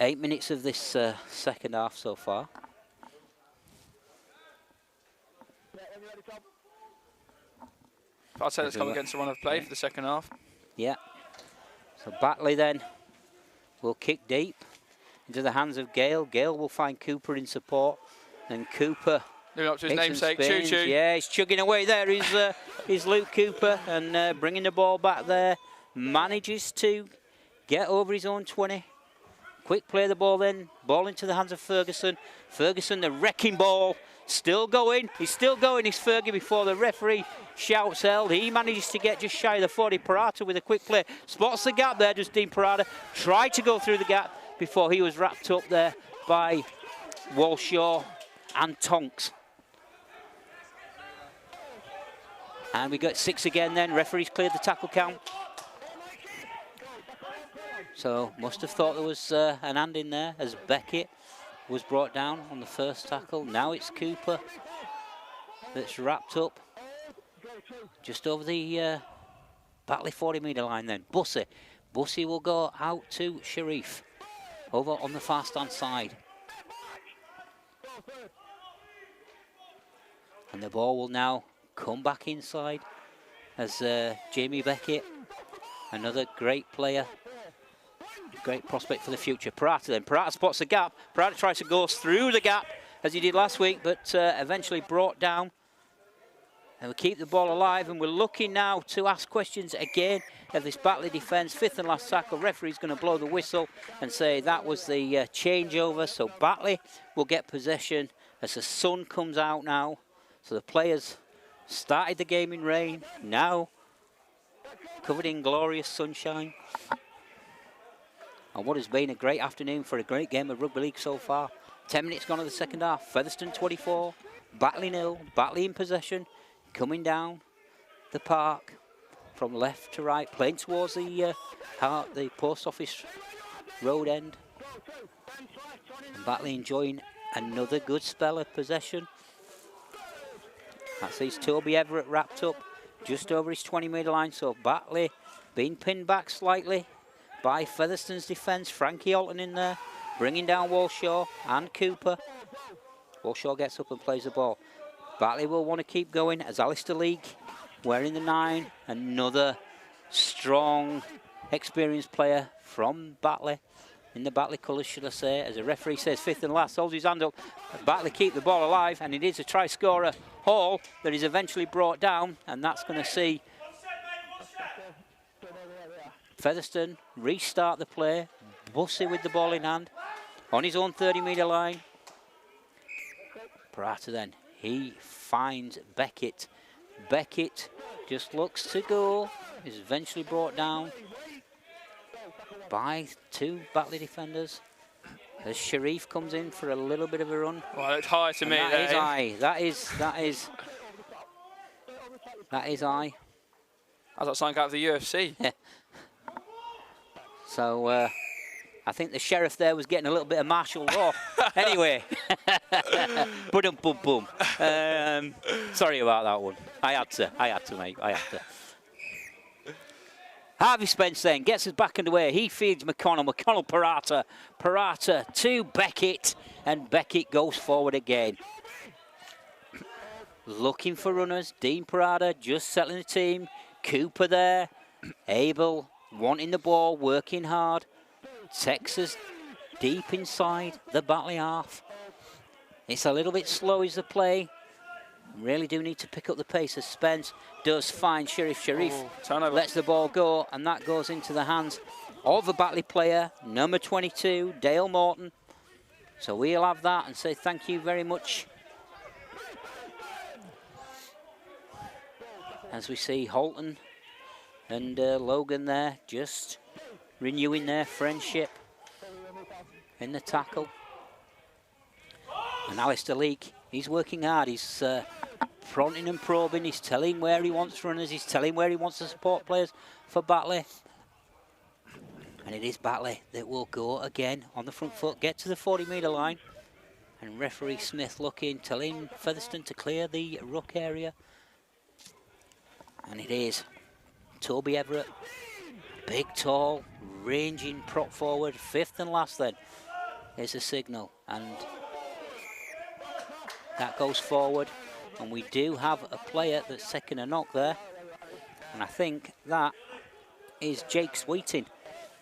8 minutes of this second half so far. I'd say let's come against the run of play for the second half. Yeah. So Batley then will kick deep into the hands of Gale. Gale will find Cooper in support. And Cooper... Living up to his namesake, Choo Choo. Yeah, he's chugging away there. He's Luke Cooper, and bringing the ball back there. Manages to get over his own 20. Quick play the ball then. Ball into the hands of Ferguson. Ferguson, the wrecking ball. Still going. He's still going. He's Fergie before the referee shouts held. He manages to get just shy of the 40. Parata with a quick play. Spots the gap there, just Dean Parata. Tried to go through the gap before he was wrapped up there by Walshaw and Tonks. And we got 6 again then. Referee's cleared the tackle count. So must have thought there was an hand in there as Beckett was brought down on the first tackle. Now it's Cooper that's wrapped up just over the Batley 40-metre line then. Bussey. Bussey will go out to Sharif over on the far stand side. And the ball will now come back inside as Jamie Beckett, another great player, great prospect for the future. Parata then. Parata spots the gap. Parata tries to go through the gap as he did last week, but eventually brought down. And we keep the ball alive, and we're looking now to ask questions again of this Batley defence. 5th and last tackle. Referee's going to blow the whistle and say that was the changeover. So Batley will get possession as the sun comes out now. So the players started the game in rain, now covered in glorious sunshine. And what has been a great afternoon for a great game of rugby league so far. 10 minutes gone of the second half. Featherstone 24, Batley 0, Batley in possession, coming down the park from left to right, playing towards the post office road end. And Batley enjoying another good spell of possession. That sees Toby Everett wrapped up just over his 20-metre line. So Batley being pinned back slightly by Featherstone's defence. Frankie Alton in there, bringing down Walshaw and Cooper. Walshaw gets up and plays the ball. Batley will want to keep going as Alistair Leake wearing the 9. Another strong, experienced player from Batley. In the Batley colours, should I say, as the referee says 5th and last, holds his hand up. Batley keep the ball alive, and it is a try scorer, Hall, that is eventually brought down, and that's going to see Featherstone restart the play. Bussey with the ball in hand, on his own 30-metre line. Parata then, he finds Beckett. Beckett just looks to go, is eventually brought down by 2 Batley defenders as Sharif comes in for a little bit of a run. Well, it's high to me. That is high. That is high. How's that something out of the UFC? Yeah. So I think the sheriff there was getting a little bit of martial law. Anyway, boom, boom, boom. Sorry about that one. I had to, mate. I had to. Harvey Spence then gets us back underway. He feeds McConnell. McConnell, Parata. Parata to Beckett. And Beckett goes forward again. Looking for runners. Dean Parata just settling the team. Cooper there. Abel wanting the ball, working hard. Texas deep inside the Batley half. It's a little bit slow is the play. Really do need to pick up the pace as Spence does find Sharif. Sharif lets the ball go, and that goes into the hands of a Batley player, number 22, Dale Morton. So we'll have that and say thank you very much. As we see Holton and Logan there just renewing their friendship in the tackle. And Alistair Leake, he's working hard. He's prodding and probing. He's telling where he wants runners. He's telling where he wants the support players for Batley. And it is Batley that will go again on the front foot, get to the 40-metre line. And referee Smith looking, telling Featherstone to clear the ruck area. And it is Toby Everett, big, tall, ranging prop forward, 5th and last then. Here's the signal, and that goes forward. And we do have a player that's taken a knock there. And I think that is Jake Sweeting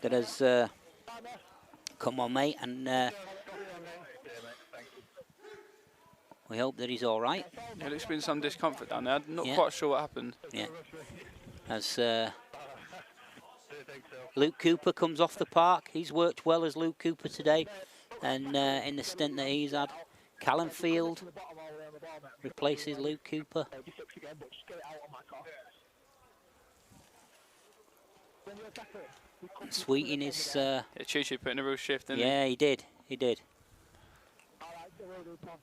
that has come on, mate, and we hope that he's all right. Yeah, there's been some discomfort down there. I'm not quite sure what happened. Yeah. As Luke Cooper comes off the park. He's worked well as Luke Cooper today. And in the stint that he's had, Callum Field replaces Luke Cooper. Sweeting is... Choo-Choo put in a real shift, didn't he? Yeah, he did. He did.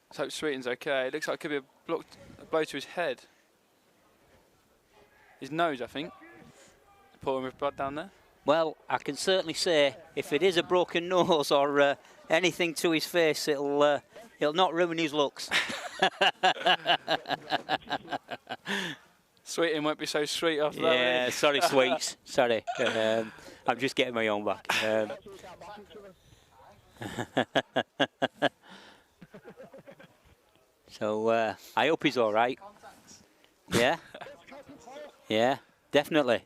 Let's hope Sweeting's okay. It looks like it could be a blow to his head. His nose, I think. Pouring with blood down there. Well, I can certainly say if it is a broken nose or anything to his face, it'll not ruin his looks. Sweeting won't be so sweet after that. Yeah, sorry, Sweets. Sorry. I'm just getting my own back. So I hope he's all right. Yeah. Yeah, definitely.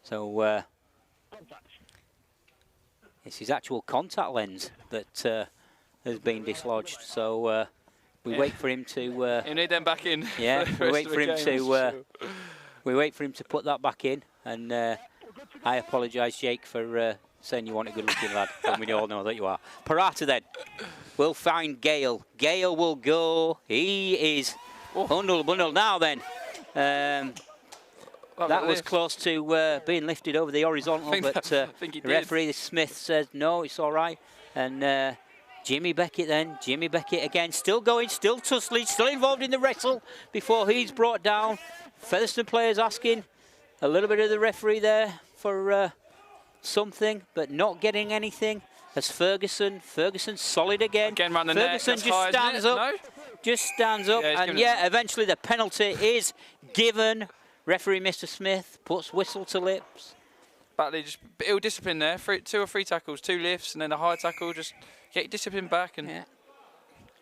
So it's his actual contact lens that has been dislodged. So we wait for him to. You need them back in. Yeah, we wait for him to. We wait for him to put that back in, and I apologise, Jake, for saying you want a good-looking lad, and we all know that you are. Parata then will find Gale. Gale will go. He is bundle now. Then that was close to being lifted over the horizontal, but the referee Smith says no, it's all right. And Jimmy Beckett then. Jimmy Beckett again, still going, still tussling, still involved in the wrestle before he's brought down. Featherstone players asking a little bit of the referee there for something, but not getting anything. As Ferguson solid again. Round the Ferguson neck. just stands up. No? Just stands up, and eventually the penalty is given. Referee Mr. Smith puts whistle to lips. Batley just ill discipline there. 2 or 3 tackles, 2 lifts, and then a high tackle. Just get your discipline back and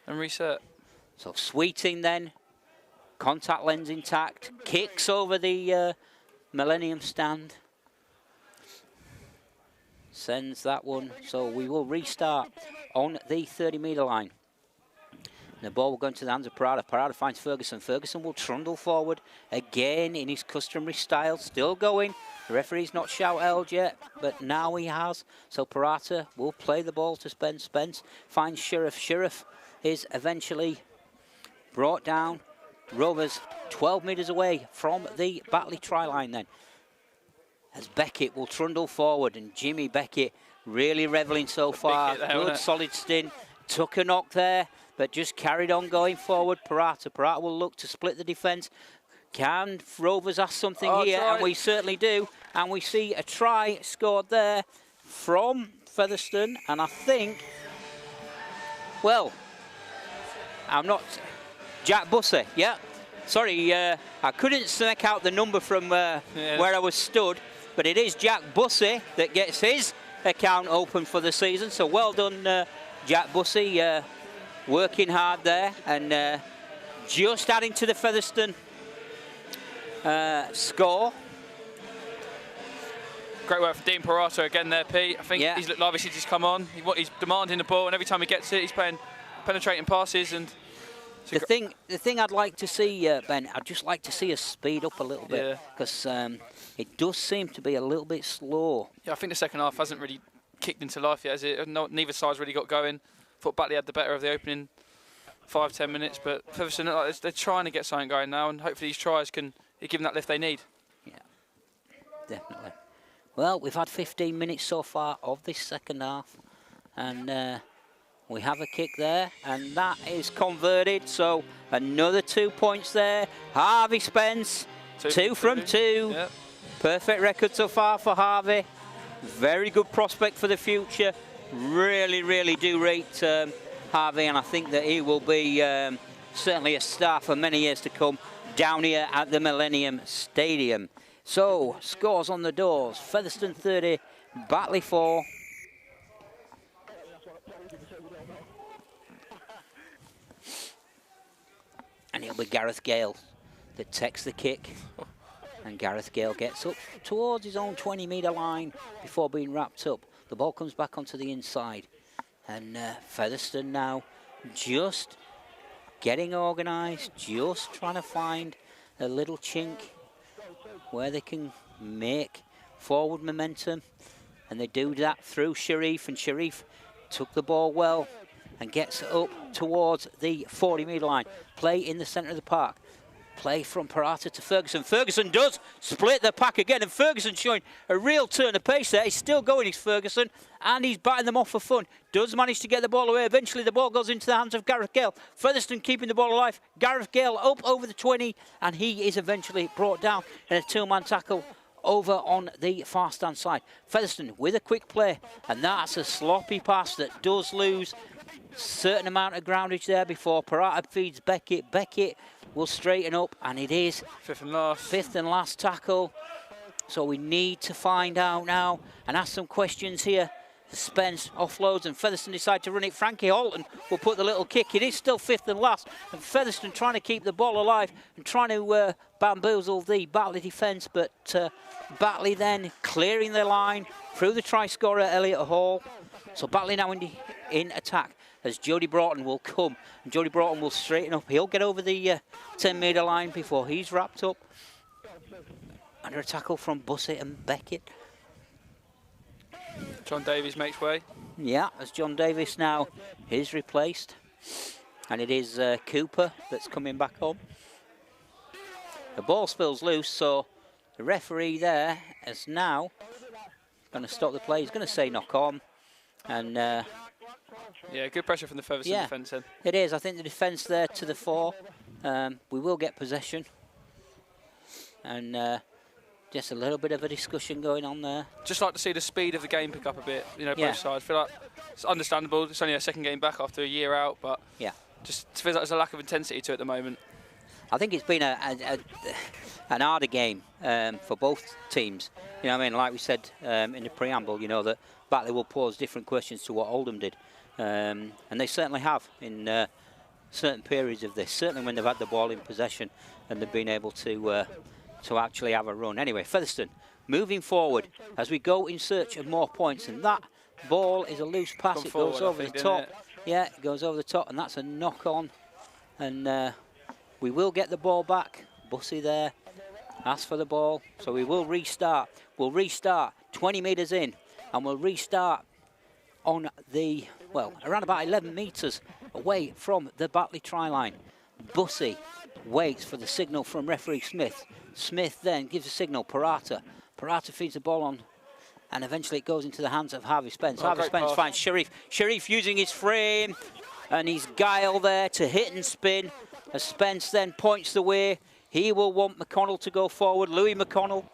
reset. So Sweeting then, contact lens intact, kicks over the Millennium stand. Sends that one, so we will restart on the 30-metre line. The ball will go into the hands of Parada. Parada finds Ferguson. Ferguson will trundle forward again in his customary style. Still going. The referee's not shout held yet, but now he has. So Parata will play the ball to Spence. Spence finds Sheriff. Sheriff is eventually brought down. Rovers 12 metres away from the Batley try line then. As Beckett will trundle forward, and Jimmy Beckett really revelling so far. Good solid stint. Took a knock there, but just carried on going forward. Parata will look to split the defence. Can Rovers ask something here? Try. And we certainly do. And we see a try scored there from Featherstone. And I think, well, I'm not... Jack Bussey, yeah. Sorry, I couldn't make out the number from where I was stood. But it is Jack Bussey that gets his account open for the season. So well done, Jack Bussey, working hard there. And just adding to the Featherstone score. Great work for Dean Parata again there, Pete. I think he's looked lively since he's come on. He's demanding the ball, and every time he gets it, he's playing penetrating passes. And the thing I'd like to see, Ben, I'd just like to see us speed up a little bit, because it does seem to be a little bit slow. Yeah, I think the second half hasn't really kicked into life yet, has it? Neither side's really got going. Thought Batley had the better of the opening 5-10 minutes, but Featherstone, they're trying to get something going now, and hopefully these tries can give them that lift they need. Yeah, definitely. Well, we've had 15 minutes so far of this second half, And we have a kick there, and that is converted. So another 2 points there. Harvey Spence, two from two. Yep. Perfect record so far for Harvey. Very good prospect for the future. Really, really do rate Harvey, and I think that he will be certainly a star for many years to come down here at the Millennium Stadium. So, scores on the doors. Featherstone 30, Batley 4. And it'll be Gareth Gale that takes the kick. And Gareth Gale gets up towards his own 20-metre line before being wrapped up. The ball comes back onto the inside. And Featherstone now just getting organised, just trying to find a little chink where they can make forward momentum. And they do that through Sharif, and Sharif took the ball well and gets up towards the 40-metre line. Play in the centre of the park. Play from Parata to Ferguson. Ferguson does split the pack again, and Ferguson showing a real turn of pace there. He's still going, he's Ferguson, and he's batting them off for fun. Does manage to get the ball away. Eventually the ball goes into the hands of Gareth Gale. Featherstone keeping the ball alive. Gareth Gale up over the 20, and he is eventually brought down in a two-man tackle over on the far stand side. Featherstone with a quick play, and that's a sloppy pass that does lose a certain amount of groundage there before Parata feeds Beckett. Beckett will straighten up, and it is fifth and last tackle. So we need to find out now and ask some questions here. Spence offloads, and Featherstone decide to run it. Frankie Holton will put the little kick. It is still fifth and last, and Featherstone trying to keep the ball alive and trying to bamboozle the Batley defence, but Batley then clearing the line through the try scorer Elliot Hall. So Batley now in attack as Jody Broughton will come, and Jody Broughton will straighten up. He'll get over the 10-metre line before he's wrapped up. Under a tackle from Bussey and Beckett. John Davies makes way. Yeah, as John Davies now is replaced. And it is Cooper that's coming back home. The ball spills loose, so the referee there is now going to stop the play. He's going to say knock on. And yeah, good pressure from the Featherstone defence then. It is. I think the defence there to the fore. We will get possession. And just a little bit of a discussion going on there. Just like to see the speed of the game pick up a bit, you know, both sides. Feel like it's understandable. It's only a second game back after a year out, but just feels like there's a lack of intensity to it at the moment. I think it's been an harder game for both teams. You know what I mean? Like we said in the preamble, you know, that Batley will pose different questions to what Oldham did. And they certainly have in certain periods of this, certainly when they've had the ball in possession and they've been able to actually have a run. Anyway, Featherstone moving forward as we go in search of more points, and that ball is a loose pass. It goes over the top. Yeah, it goes over the top, and that's a knock on. And we will get the ball back. Bussey there asks for the ball, so we will restart. We'll restart 20 metres in, and we'll restart on the, well, around about 11 metres away from the Batley try line. Bussey waits for the signal from referee Smith. Smith then gives a signal, Parata. Parata feeds the ball on, and eventually it goes into the hands of Harvey Spence. Harvey Spence finds Sharif. Sharif using his frame and his guile there to hit and spin. As Spence then points the way, he will want McConnell to go forward. Louis McConnell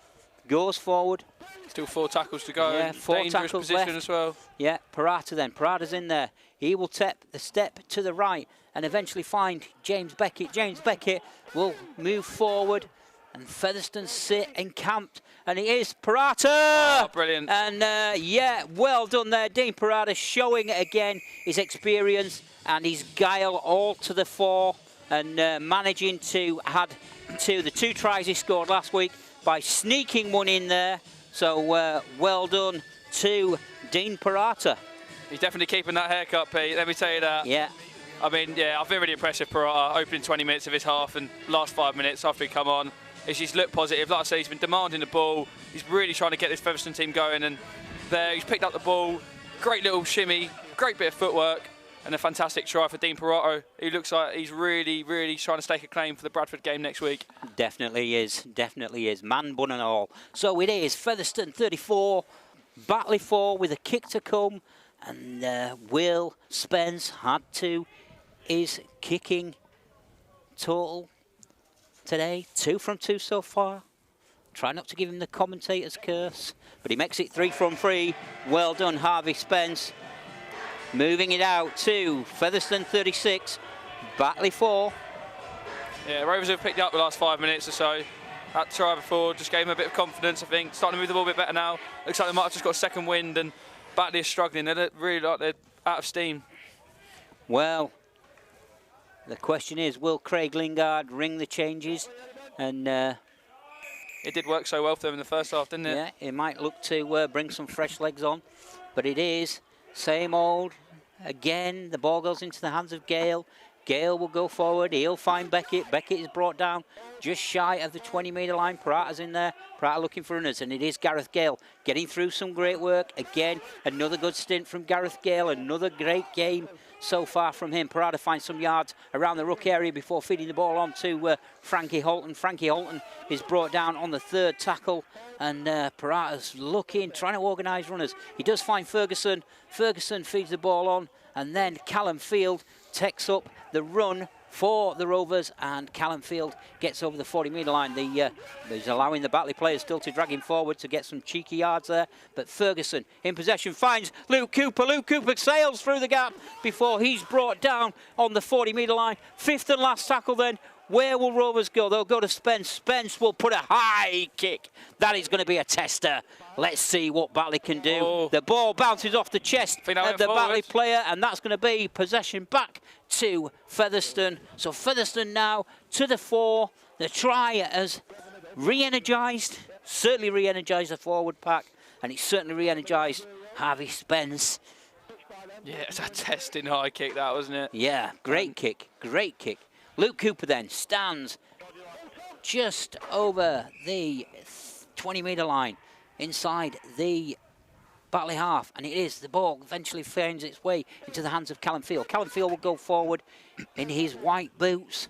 goes forward. Still 4 tackles to go. Yeah, 4 dangerous tackles position left as well. Yeah, Parata then. Parata's in there. He will tap the step to the right and eventually find James Beckett. James Beckett will move forward, and Featherstone sit encamped, and it is Parata! Oh, brilliant. And yeah, well done there. Dean Parata showing again his experience and his guile all to the fore, and managing to add to the 2 tries he scored last week by sneaking one in there. So well done to Dean Parata. He's definitely keeping that haircut, Pete, let me tell you that. Yeah. I mean, yeah, I've been really impressed with Parata, opening 20 minutes of his half and last 5 minutes after he come on. He's looked positive. Like I say, he's been demanding the ball. He's really trying to get this Featherstone team going, and there he's picked up the ball. Great little shimmy, great bit of footwork, and a fantastic try for Dean Parata, who looks like he's really, really trying to stake a claim for the Bradford game next week. Definitely is, man, bun and all. So it is Featherstone 34, Batley 4 with a kick to come, And Will Spence had to is kicking total today. 2 from 2 so far. Try not to give him the commentator's curse, but he makes it 3 from 3. Well done, Harvey Spence. Moving it out to Featherstone 36, Batley 4. Yeah, Rovers have picked it up the last 5 minutes or so. That try before just gave him a bit of confidence, I think. Starting to move the ball a bit better now. Looks like they might have just got a second wind, and Batley is struggling. They look really like they're out of steam. Well, the question is, will Craig Lingard ring the changes? And it did work so well for them in the first half, didn't it? Yeah, it might look to bring some fresh legs on, but it is same old. Again, the ball goes into the hands of Gale. Gale will go forward. He'll find Beckett. Beckett is brought down just shy of the 20-metre line. Parata's in there. Parata looking for runners, and it is Gareth Gale getting through some great work. Again, another good stint from Gareth Gale. Another great game so far from him. Parata finds some yards around the ruck area before feeding the ball on to Frankie Holton. Frankie Holton is brought down on the 3rd tackle, and Parata's looking, trying to organise runners. He does find Ferguson. Ferguson feeds the ball on, and then Callum Field takes up the run for the Rovers, and Callum Field gets over the 40-metre line. He's allowing the Batley players still to drag him forward to get some cheeky yards there, but Ferguson in possession finds Luke Cooper. Luke Cooper sails through the gap before he's brought down on the 40-metre line. 5th and last tackle then. Where will Rovers go? They'll go to Spence. Spence will put a high kick. That is going to be a tester. Let's see what Batley can do. Oh. The ball bounces off the chest of the Batley player, and that's going to be possession back to Featherstone. So Featherstone now to the 4. The try has re-energised, certainly re-energised the forward pack, and it's certainly re-energised Harvey Spence. Yeah, it's a testing high kick, that, wasn't it? Yeah, great kick, great kick. Luke Cooper then stands just over the 20-metre line inside the Batley half, and it is the ball eventually finds its way into the hands of Callum Field. Callum Field will go forward in his white boots.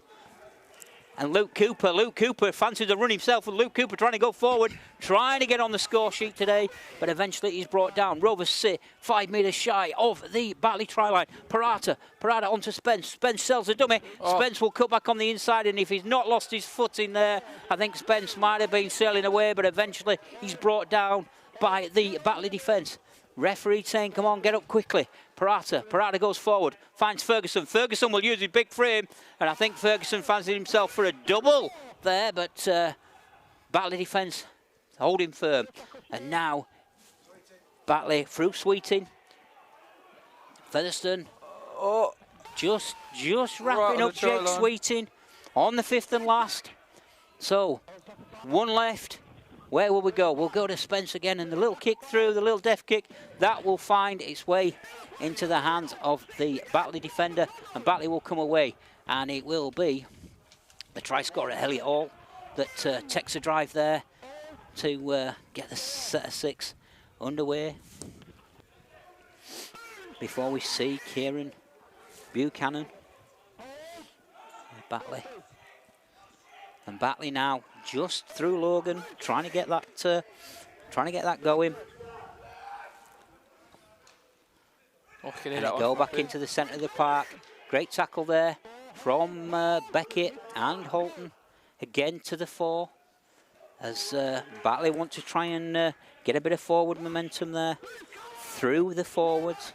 And Luke Cooper fancies a run himself, and Luke Cooper trying to go forward, trying to get on the score sheet today, but eventually he's brought down. Rovers sit 5 metres shy of the Batley try line. Parata onto Spence. Spence sells a dummy. Oh. Spence will cut back on the inside, and if he's not lost his foot in there, I think Spence might have been sailing away, but eventually he's brought down by the Batley defence. Referee saying, come on, get up quickly. Parata goes forward, finds Ferguson. Ferguson will use his big frame, and I think Ferguson fancies himself for a double there, but Batley defence holding firm. And now Batley through Sweeting. Featherstone just wrapping up Jake Sweeting on the 5th and last. So 1 left. Where will we go? We'll go to Spence again, and the little kick through, the little deft kick, that will find its way into the hands of the Batley defender, and Batley will come away, and it will be the try scorer Elliot Hall that takes a drive there to get the set of 6 underway before we see Kieran Buchanan. Batley. And Batley now just through Logan, trying to get that going. And go back into the centre of the park. Great tackle there from Beckett and Holton. Again to the 4. As Batley want to try and get a bit of forward momentum there through the forwards.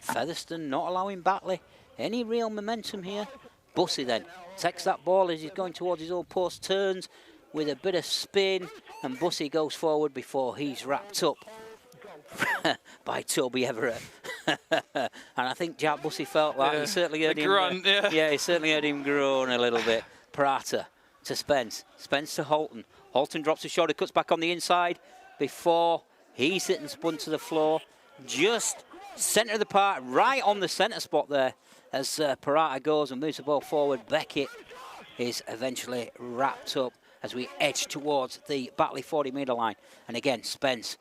Featherstone not allowing Batley any real momentum here. Bussey then takes that ball as he's going towards his old post, turns with a bit of spin, and Bussey goes forward before he's wrapped up by Toby Everett. And I think Jack Bussey felt that. Yeah. He certainly heard him grunt, yeah, he certainly heard him groan a little bit. Parata to Spence. Spence to Holton. Holton drops his shoulder, cuts back on the inside before he's hit and spun to the floor. Just centre of the park, right on the centre spot there as Parata goes and moves the ball forward. Beckett is eventually wrapped up as we edge towards the Batley 40-metre line. And again, Spence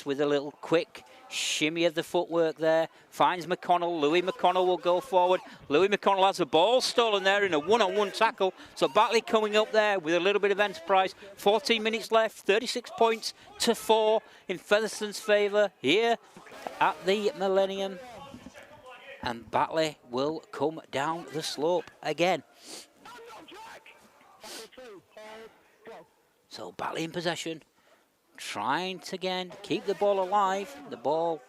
with a little quick shimmy of the footwork there. Finds McConnell. Louis McConnell will go forward. Louis McConnell has the ball stolen there in a one-on-one tackle. So Batley coming up there with a little bit of enterprise. 14 minutes left, 36 points to 4 in Featherstone's favour here at the Millennium. And Batley will come down the slope again. So Batley in possession, trying to again keep the ball alive. The ball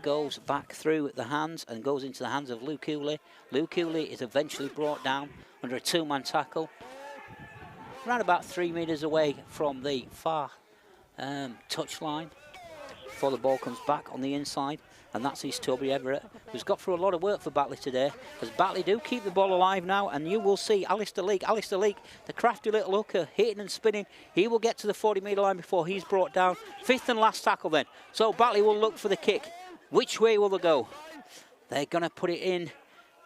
goes back through the hands and goes into the hands of Luke Cooley. Luke Cooley is eventually brought down under a two-man tackle, around about 3 metres away from the far touchline before the ball comes back on the inside. And that's his Toby Everett, who's got through a lot of work for Batley today, as Batley do keep the ball alive now. And you will see Alistair Leake, the crafty little hooker, hitting and spinning. He will get to the 40-metre line before he's brought down. Fifth and last tackle then. So Batley will look for the kick. Which way will they go? They're going to put it in.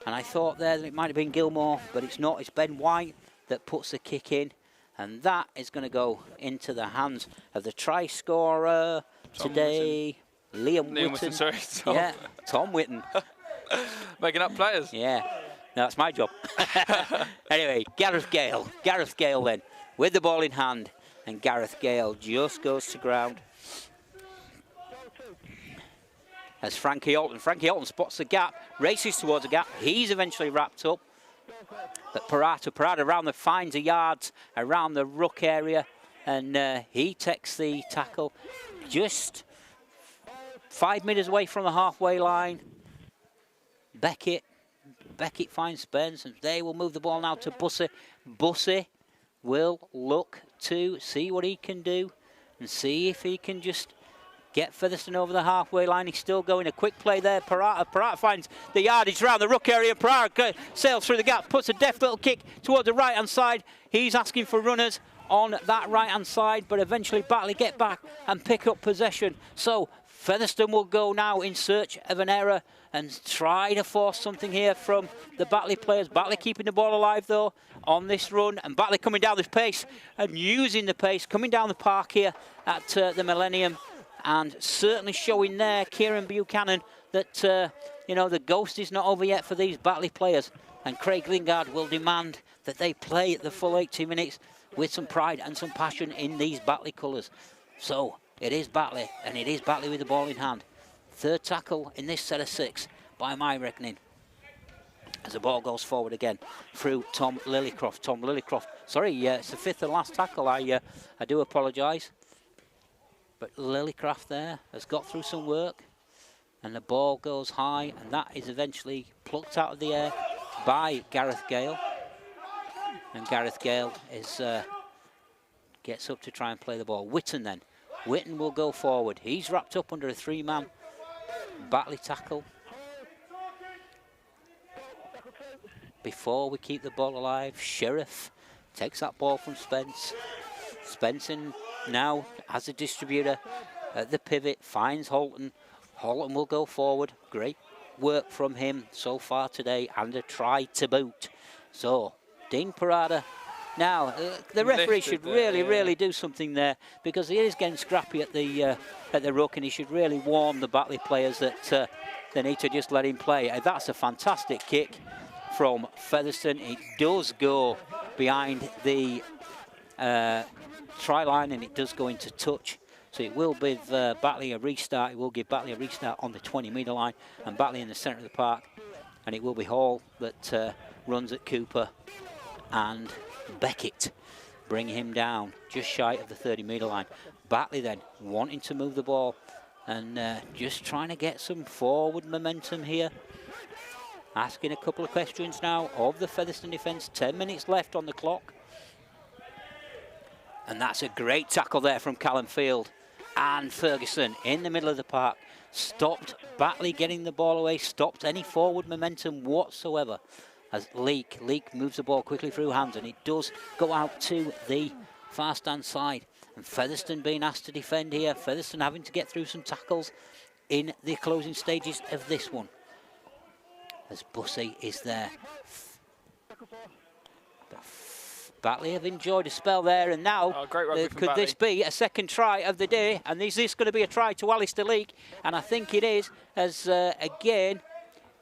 And I thought there that it might have been Gilmore, but it's not. It's Ben White that puts the kick in. And that is going to go into the hands of the try scorer today. Liam Whitton. Sorry, Tom. Yeah, Tom Whitton. Making up players. Yeah, no, that's my job. Anyway, Gareth Gale. Gareth Gale then, with the ball in hand. And Gareth Gale just goes to ground. As Frankie Alton spots the gap, races towards the gap. He's eventually wrapped up. But Parata finds the yards around the ruck area. And he takes the tackle just 5 metres away from the halfway line. Beckett finds Spence, and they will move the ball now to Bussey. Bussey will look to see what he can do and see if he can just get Featherstone over the halfway line. He's still going. A quick play there. Parata finds the yardage around the ruck area. Parata sails through the gap, puts a deft little kick towards the right-hand side. He's asking for runners on that right-hand side, but eventually Batley get back and pick up possession. So Featherstone will go now in search of an error and try to force something here from the Batley players. Batley keeping the ball alive though on this run, and Batley coming down this pace and using the pace, coming down the park here at the Millennium, and certainly showing there, Kieran Buchanan, that you know, the ghost is not over yet for these Batley players, and Craig Lingard will demand that they play the full 80 minutes with some pride and some passion in these Batley colours. So it is Batley, and it is Batley with the ball in hand. Third tackle in this set of 6, by my reckoning. As the ball goes forward again through Tom Lillycroft. Tom Lillycroft, sorry, it's the 5th and last tackle. I do apologise. But Lillycroft there has got through some work. And the ball goes high, and that is eventually plucked out of the air by Gareth Gale. And Gareth Gale is gets up to try and play the ball. Whitton then. Whitton will go forward. He's wrapped up under a 3-man Batley tackle. Before we keep the ball alive, Sheriff takes that ball from Spence. Spencer now as a distributor at the pivot, finds Holton. Holton will go forward. Great work from him so far today, and a try to boot. So Dean Parada. Now, the referee should really do something there, because he is getting scrappy at the ruck, and he should really warn the Batley players that they need to just let him play. That's a fantastic kick from Featherstone. It does go behind the try line, and it does go into touch. So it will give Batley a restart. It will give Batley a restart on the 20-metre line, and Batley in the centre of the park. And it will be Hall that runs at Cooper, and Beckett bring him down just shy of the 30-metre line. Batley then wanting to move the ball and just trying to get some forward momentum here. Asking a couple of questions now of the Featherstone defence. 10 minutes left on the clock. And that's a great tackle there from Callum Field. And Ferguson in the middle of the park stopped Batley getting the ball away, stopped any forward momentum whatsoever. As Leake moves the ball quickly through hands, and it does go out to the far stand side. And Featherstone being asked to defend here. Featherstone having to get through some tackles in the closing stages of this one. As Bussey is there. Batley have enjoyed a spell there, and now could this be a second try of the day? And is this going to be a try to Alistair Leake? And I think it is, as again,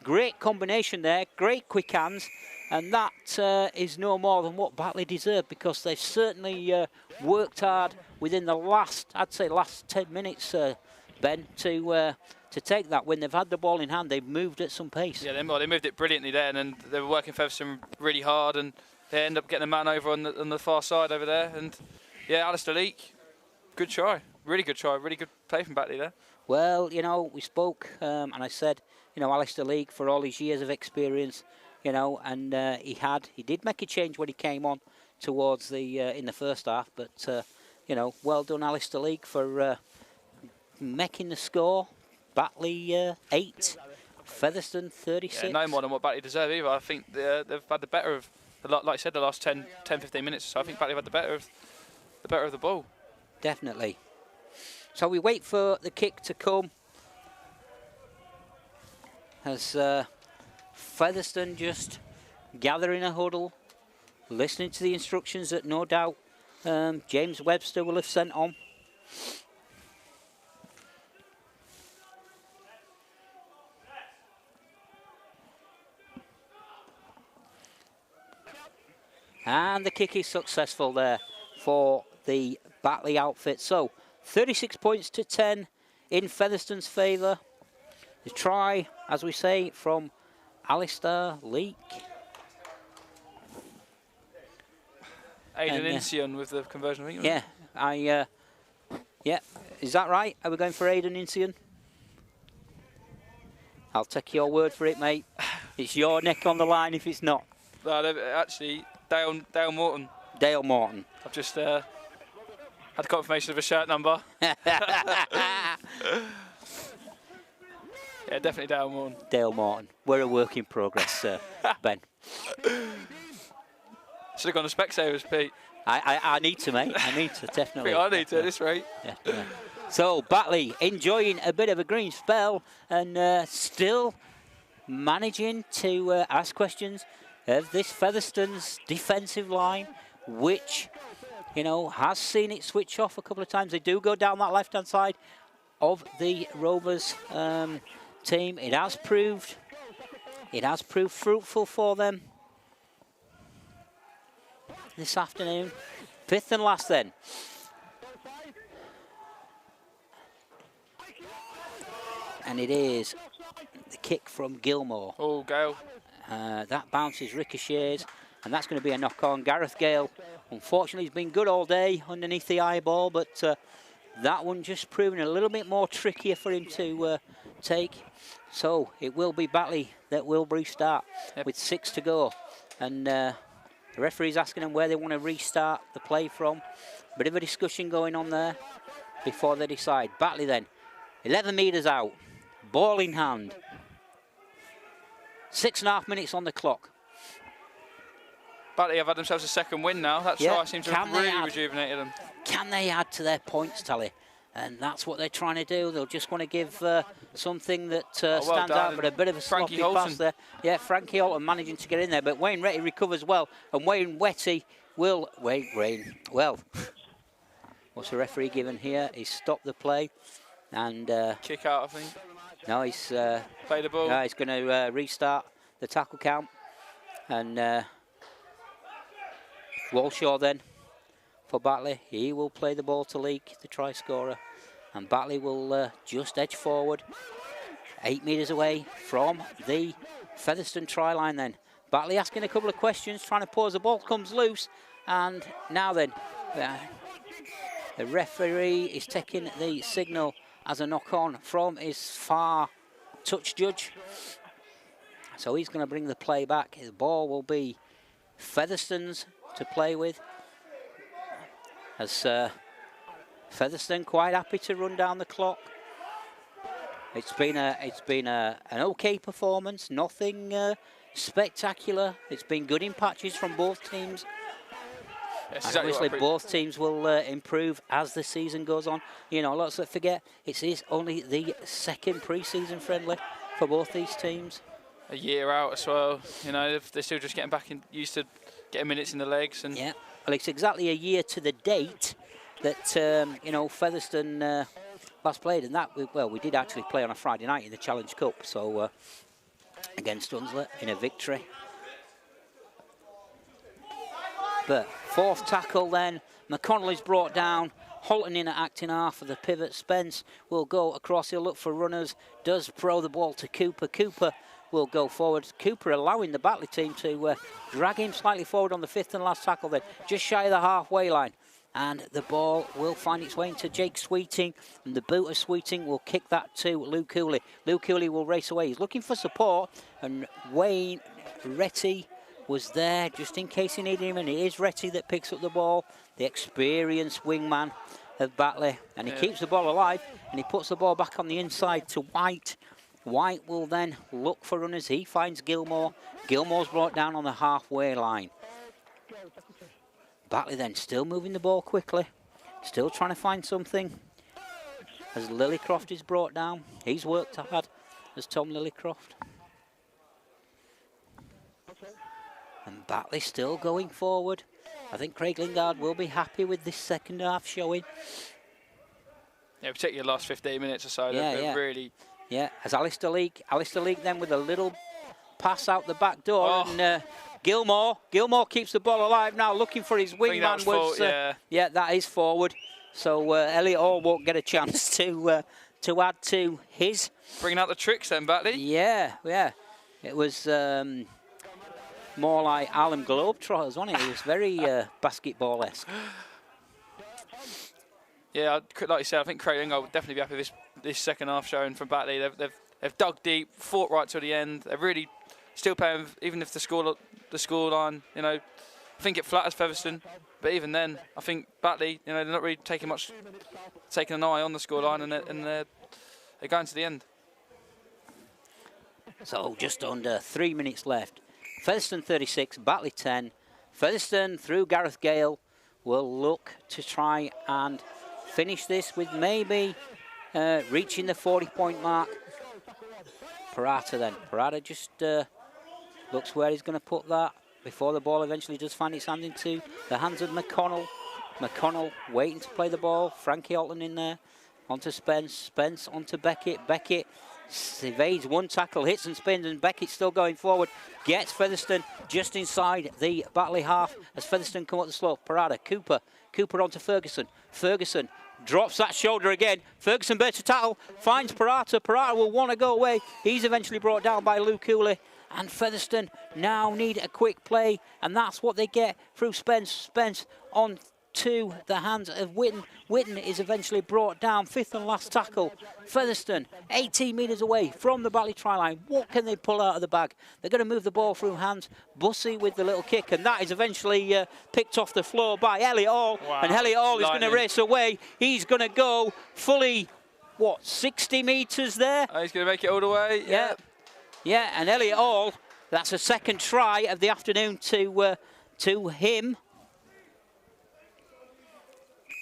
great combination there, great quick hands, and that is no more than what Batley deserved, because they've certainly worked hard within the last 10 minutes, Ben, to take that win. They've had the ball in hand, they've moved at some pace. Yeah, they moved it brilliantly there, and they were working Featherstone really hard, and they end up getting a man over on the far side over there. And yeah, Alistair Leake, good try, really good play from Batley there. Well, you know, we spoke and I said, you know, Alistair Leake, for all his years of experience, you know, and he did make a change when he came on towards the in the first half, but you know, well done Alistair Leake for making the score. Batley 8, Featherstone 36. Yeah, no more than what Batley deserve either. I think they've had the better of, like I said, the last 10-15 minutes. So I think Batley have had the better of the ball. Definitely. So we wait for the kick to come, as Featherstone just gather in a huddle, listening to the instructions that no doubt James Webster will have sent on. And the kick is successful there for the Batley outfit. So 36 points to 10 in Featherstone's favour. The try, as we say, from Alistair Leake. Aidan Insion with the conversion, I think. Yeah, yeah, is that right? Are we going for Aidan Insion? I'll take your word for it, mate. It's your neck on the line if it's not. No, actually, Dale Morton. Dale Morton. I've just had confirmation of a shirt number. Yeah, definitely Dale Morton. Dale Morton. We're a work in progress, Ben. Should have gone to Specsavers, Pete. I need to, mate. I need to, definitely. I need to at this rate. Yeah. So, Batley enjoying a bit of a green spell and still managing to ask questions of this Featherstone's defensive line, which, you know, has seen it switch off a couple of times. They do go down that left-hand side of the Rovers team. It has proved fruitful for them this afternoon. Fifth and last then. And it is the kick from Gilmore. Oh, Gale. That bounces, ricochets, and that's going to be a knock-on. Gareth Gale, unfortunately, has been good all day underneath the eyeball, but that one just proving a little bit more trickier for him to take. So it will be Batley that will restart with 6 to go. And the referee's asking them where they want to restart the play from. Bit of a discussion going on there before they decide. Batley then, 11 metres out, ball in hand. 6.5 minutes on the clock. Batley have had themselves a second win now. That try seems to have really rejuvenated them. Can they add to their points tally? And that's what they're trying to do. They'll just want to give something that stands out, but a bit of a sloppy pass there. Yeah, Frankie Holton managing to get in there, but Wayne Retty recovers well, and Wayne Wetty will... Well, what's the referee given here? He's stopped the play. And kick out, I think. No, he's... play the ball. No, he's going to restart the tackle count. And Walshaw then for Batley. He will play the ball to Leake, the try scorer. And Batley will just edge forward. 8 metres away from the Featherstone try line then. Batley asking a couple of questions, trying to pause. The ball comes loose. And now then, the referee is taking the signal as a knock-on from his far touch judge. So he's going to bring the play back. The ball will be Featherstone's to play with. As Featherstone quite happy to run down the clock. It's been an okay performance, nothing spectacular. It's been good in patches from both teams. Yes, exactly. Obviously, both teams will improve as the season goes on. You know, let's not forget, it is only the second pre-season friendly for both these teams. A year out as well. You know, they're still just getting back used to getting minutes in the legs. And yeah, well, it's exactly a year to the date that you know, Featherstone last played, and that we did actually play on a Friday night in the Challenge Cup, so against Hunslet in a victory. But fourth tackle then, McConnell is brought down. Holton in at acting half for the pivot. Spence will go across. He'll look for runners. Does throw the ball to Cooper. Cooper will go forward. Cooper allowing the Batley team to drag him slightly forward on the fifth and last tackle then, just shy of the halfway line. And the ball will find its way into Jake Sweeting, and the boot of Sweeting will kick that to Luke Cooley. Luke Cooley will race away. He's looking for support, and Wayne Retty was there just in case he needed him, and it is Retty that picks up the ball, the experienced wingman of Batley, and he keeps the ball alive, and he puts the ball back on the inside to White. White will then look for runners. He finds Gilmore. Gilmore's brought down on the halfway line. Batley then still moving the ball quickly, still trying to find something. As Lillycroft is brought down, he's worked hard as Tom Lillycroft. And Batley still going forward. I think Craig Lingard will be happy with this second half showing. Yeah, particularly the last 15 minutes or so. They're really... Yeah, as Alistair Leake then with a little pass out the back door, and Gilmore keeps the ball alive now, looking for his wingman. Yeah, that is forward. So Elliot Hall won't get a chance to add to his. Bringing out the tricks then, Batley. Yeah. It was more like Harlem Globetrotters, wasn't it? It was very basketball-esque. Yeah, like you said, I think Craig Lingard would definitely be happy with this second half showing from Batley. They've dug deep, fought right to the end. They're really still playing, even if the score line, you know, I think it flatters Featherstone. But even then, I think Batley, you know, they're not really taking an eye on the score line, and they're going to the end. So just under 3 minutes left. Featherstone 36, Batley 10. Featherstone through Gareth Gale will look to try and finish this with maybe reaching the 40-point mark. Parata just looks where he's going to put that before the ball eventually does find its hand into the hands of McConnell. McConnell waiting to play the ball. Frankie Holton in there. Onto Spence. Spence onto Beckett. Beckett evades one tackle, hits and spins, and Beckett still going forward. Gets Featherstone just inside the Batley half as Featherstone come up the slope. Parada, Cooper onto Ferguson. Ferguson drops that shoulder again. Ferguson bears to tackle, finds Parata. Parata will want to go away. He's eventually brought down by Luke Cooley. And Featherstone now need a quick play, and that's what they get through Spence. Spence on to the hands of Whitton. Whitton is eventually brought down, fifth and last tackle. Featherstone 18 metres away from the Batley try line. What can they pull out of the bag? They're going to move the ball through hands. Bussey with the little kick, and that is eventually picked off the floor by Elliot Hall. Wow. And Elliot Hall is going to race away. He's going to go fully, 60 metres there? He's going to make it all the way. Yeah, and Elliot Hall, that's a second try of the afternoon to him.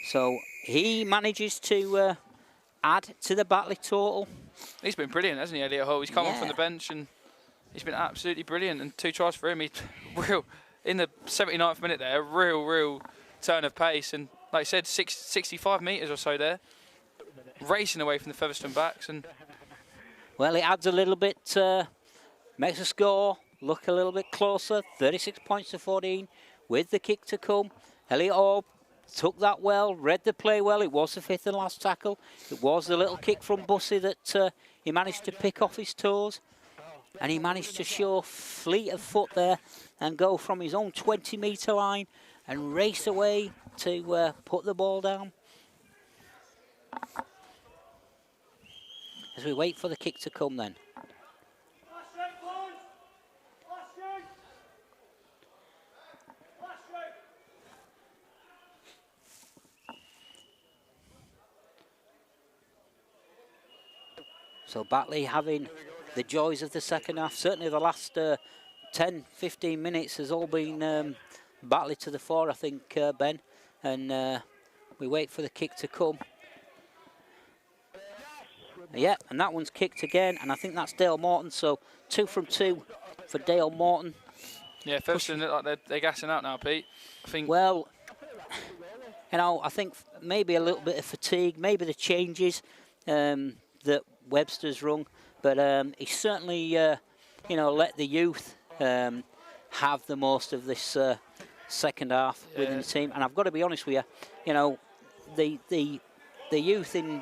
So he manages to add to the Batley total. He's been brilliant, hasn't he, Elliot Hall? He's come on from the bench and he's been absolutely brilliant. And 2 tries for him. He's real in the 79th minute there, real turn of pace. And like I said, 65 metres or so there, racing away from the Featherstone backs. And well, it adds a little bit, makes the score look a little bit closer. 36 points to 14 with the kick to come. Elliot Hall took that well, read the play well. It was the fifth and last tackle. It was the little kick from Bussey that he managed to pick off his toes. And he managed to show fleet of foot there and go from his own 20-metre line and race away to put the ball down. As we wait for the kick to come then. So Batley having the joys of the second half. Certainly the last 10, 15 minutes has all been Batley to the fore, I think, Ben. And we wait for the kick to come. Yeah, and that one's kicked again, and I think that's Dale Morton. So 2 from 2 for Dale Morton. Yeah, Ferguson look like they're gassing out now, Pete. I think. Well, you know, I think maybe a little bit of fatigue, maybe the changes that Webster's rung, but he certainly, you know, let the youth have the most of this second half within the team. And I've got to be honest with you, you know, the youth in,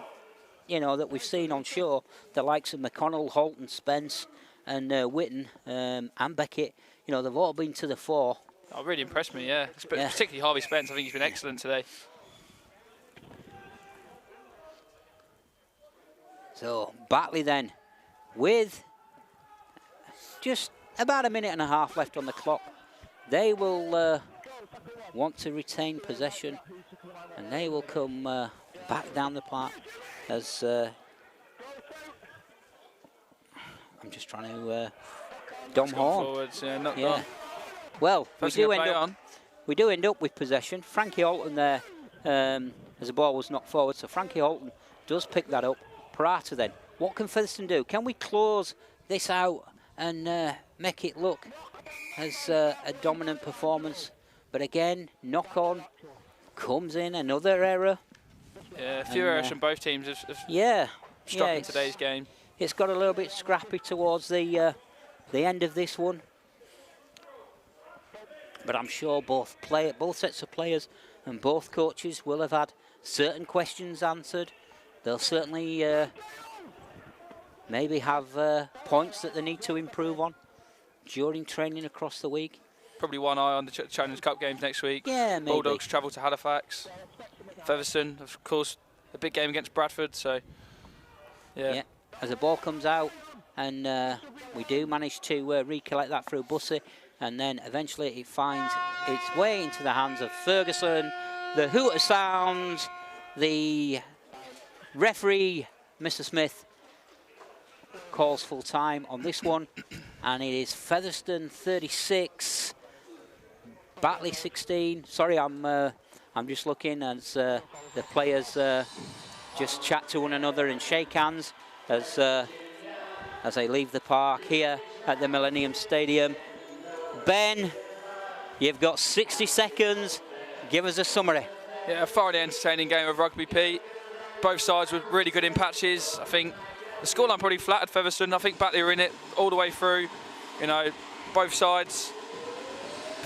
you know, that we've seen on show, the likes of McConnell, Holton, Spence, and Whitton and Beckett, you know, they've all been to the fore. Oh, really impressed me, yeah. Particularly Harvey Spence. I think he's been excellent today. So Batley then, with just about a minute and a half left on the clock, they will want to retain possession, and they will come back down the park as I'm just trying to Dom Horn. Forwards, not yeah. gone. Well, we do end up with possession. Frankie Holton there, as the ball was knocked forward, so Frankie Holton does pick that up. Parata then, what can Featherstone do? Can we close this out and make it look as a dominant performance? But again, knock on comes in, another error. Yeah, a few errors from both teams have struck in today's game. It's got a little bit scrappy towards the end of this one. But I'm sure both sets of players and both coaches will have had certain questions answered. They'll certainly maybe have points that they need to improve on during training across the week. Probably one eye on the Challenge Cup games next week. Yeah, maybe. Bulldogs travel to Halifax. Featherstone, of course, a big game against Bradford. So, yeah. As the ball comes out, and we do manage to recollect that through Bussey, and then eventually it finds its way into the hands of Ferguson. The hooter sounds. The referee, Mr. Smith, calls full time on this one, and it is Featherstone 36, Batley 16. Sorry, I'm just looking as the players just chat to one another and shake hands as they leave the park here at the Millennium Stadium. Ben, you've got 60 seconds. Give us a summary. Yeah, a thoroughly entertaining game of rugby, Pete. Both sides were really good in patches. I think the scoreline probably flattered Featherstone. I think Batley were in it all the way through. You know, both sides.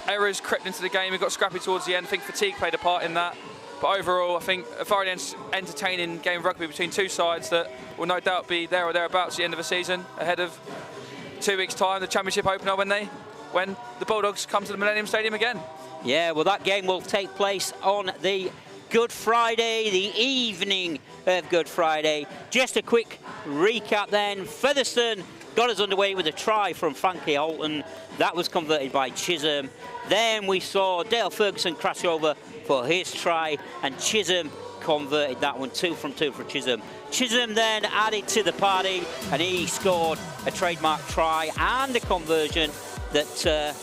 Errors crept into the game. It got scrappy towards the end. I think fatigue played a part in that. But overall, I think a thoroughly entertaining game of rugby between two sides that will no doubt be there or thereabouts at the end of the season, ahead of 2 weeks' time, the Championship opener, when the Bulldogs come to the Millennium Stadium again. Yeah, well, that game will take place on the Good Friday, the evening of Good Friday. Just a quick recap then. Featherstone got us underway with a try from Frankie Holton. That was converted by Chisholm. Then we saw Dale Ferguson crash over for his try, and Chisholm converted that one. 2 from 2 for Chisholm. Chisholm then added to the party, and he scored a trademark try and a conversion that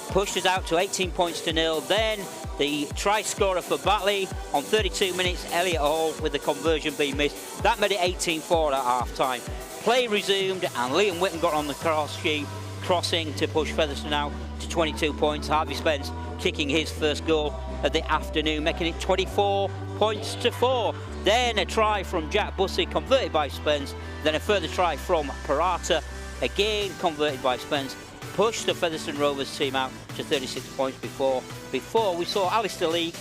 pushed us out to 18 points to 0. Then the try scorer for Batley on 32 minutes, Elliot Hall, with the conversion being missed. That made it 18-4 at half-time. Play resumed, and Liam Whitton got on the cross sheet, crossing to push Featherstone out to 22 points. Harvey Spence kicking his first goal of the afternoon, making it 24 points to 4. Then a try from Jack Bussey, converted by Spence. Then a further try from Parata, again converted by Spence. Pushed the Featherstone Rovers team out to 36 points before we saw Alistair Leake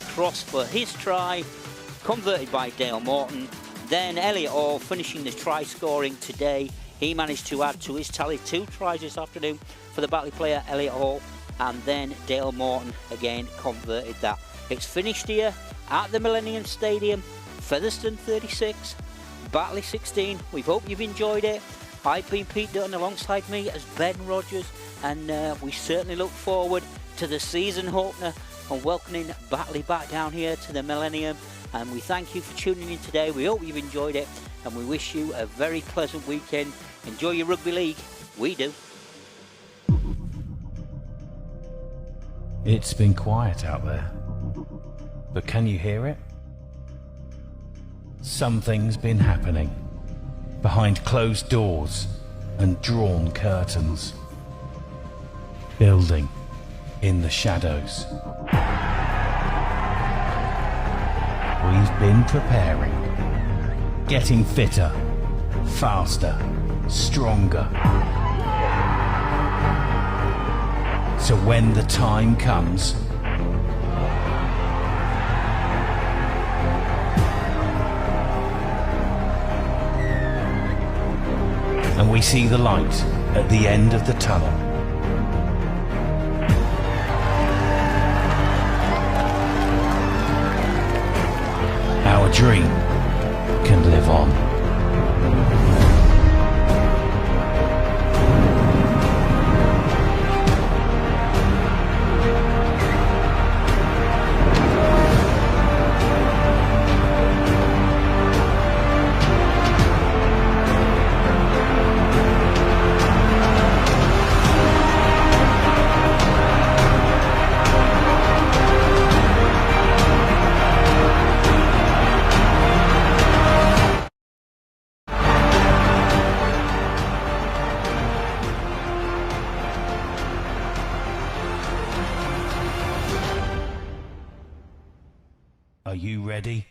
cross for his try, converted by Dale Morton. Then Elliot Hall finishing the try scoring today. He managed to add to his tally 2 tries this afternoon for the Batley player Elliot Hall, and then Dale Morton again converted that. It's finished here at the Millennium Stadium. Featherstone 36, Batley 16. We hope you've enjoyed it. I've been Pete Dutton, alongside me as Ben Rogers, and we certainly look forward to the season opener and welcoming Batley back down here to the Millennium. And we thank you for tuning in today. We hope you've enjoyed it, and we wish you a very pleasant weekend. Enjoy your rugby league. We do. It's been quiet out there, but can you hear it? Something's been happening behind closed doors and drawn curtains. building in the shadows. We've been preparing, getting fitter, faster, stronger. So when the time comes, and we see the light at the end of the tunnel, our dream can live on. Are you ready?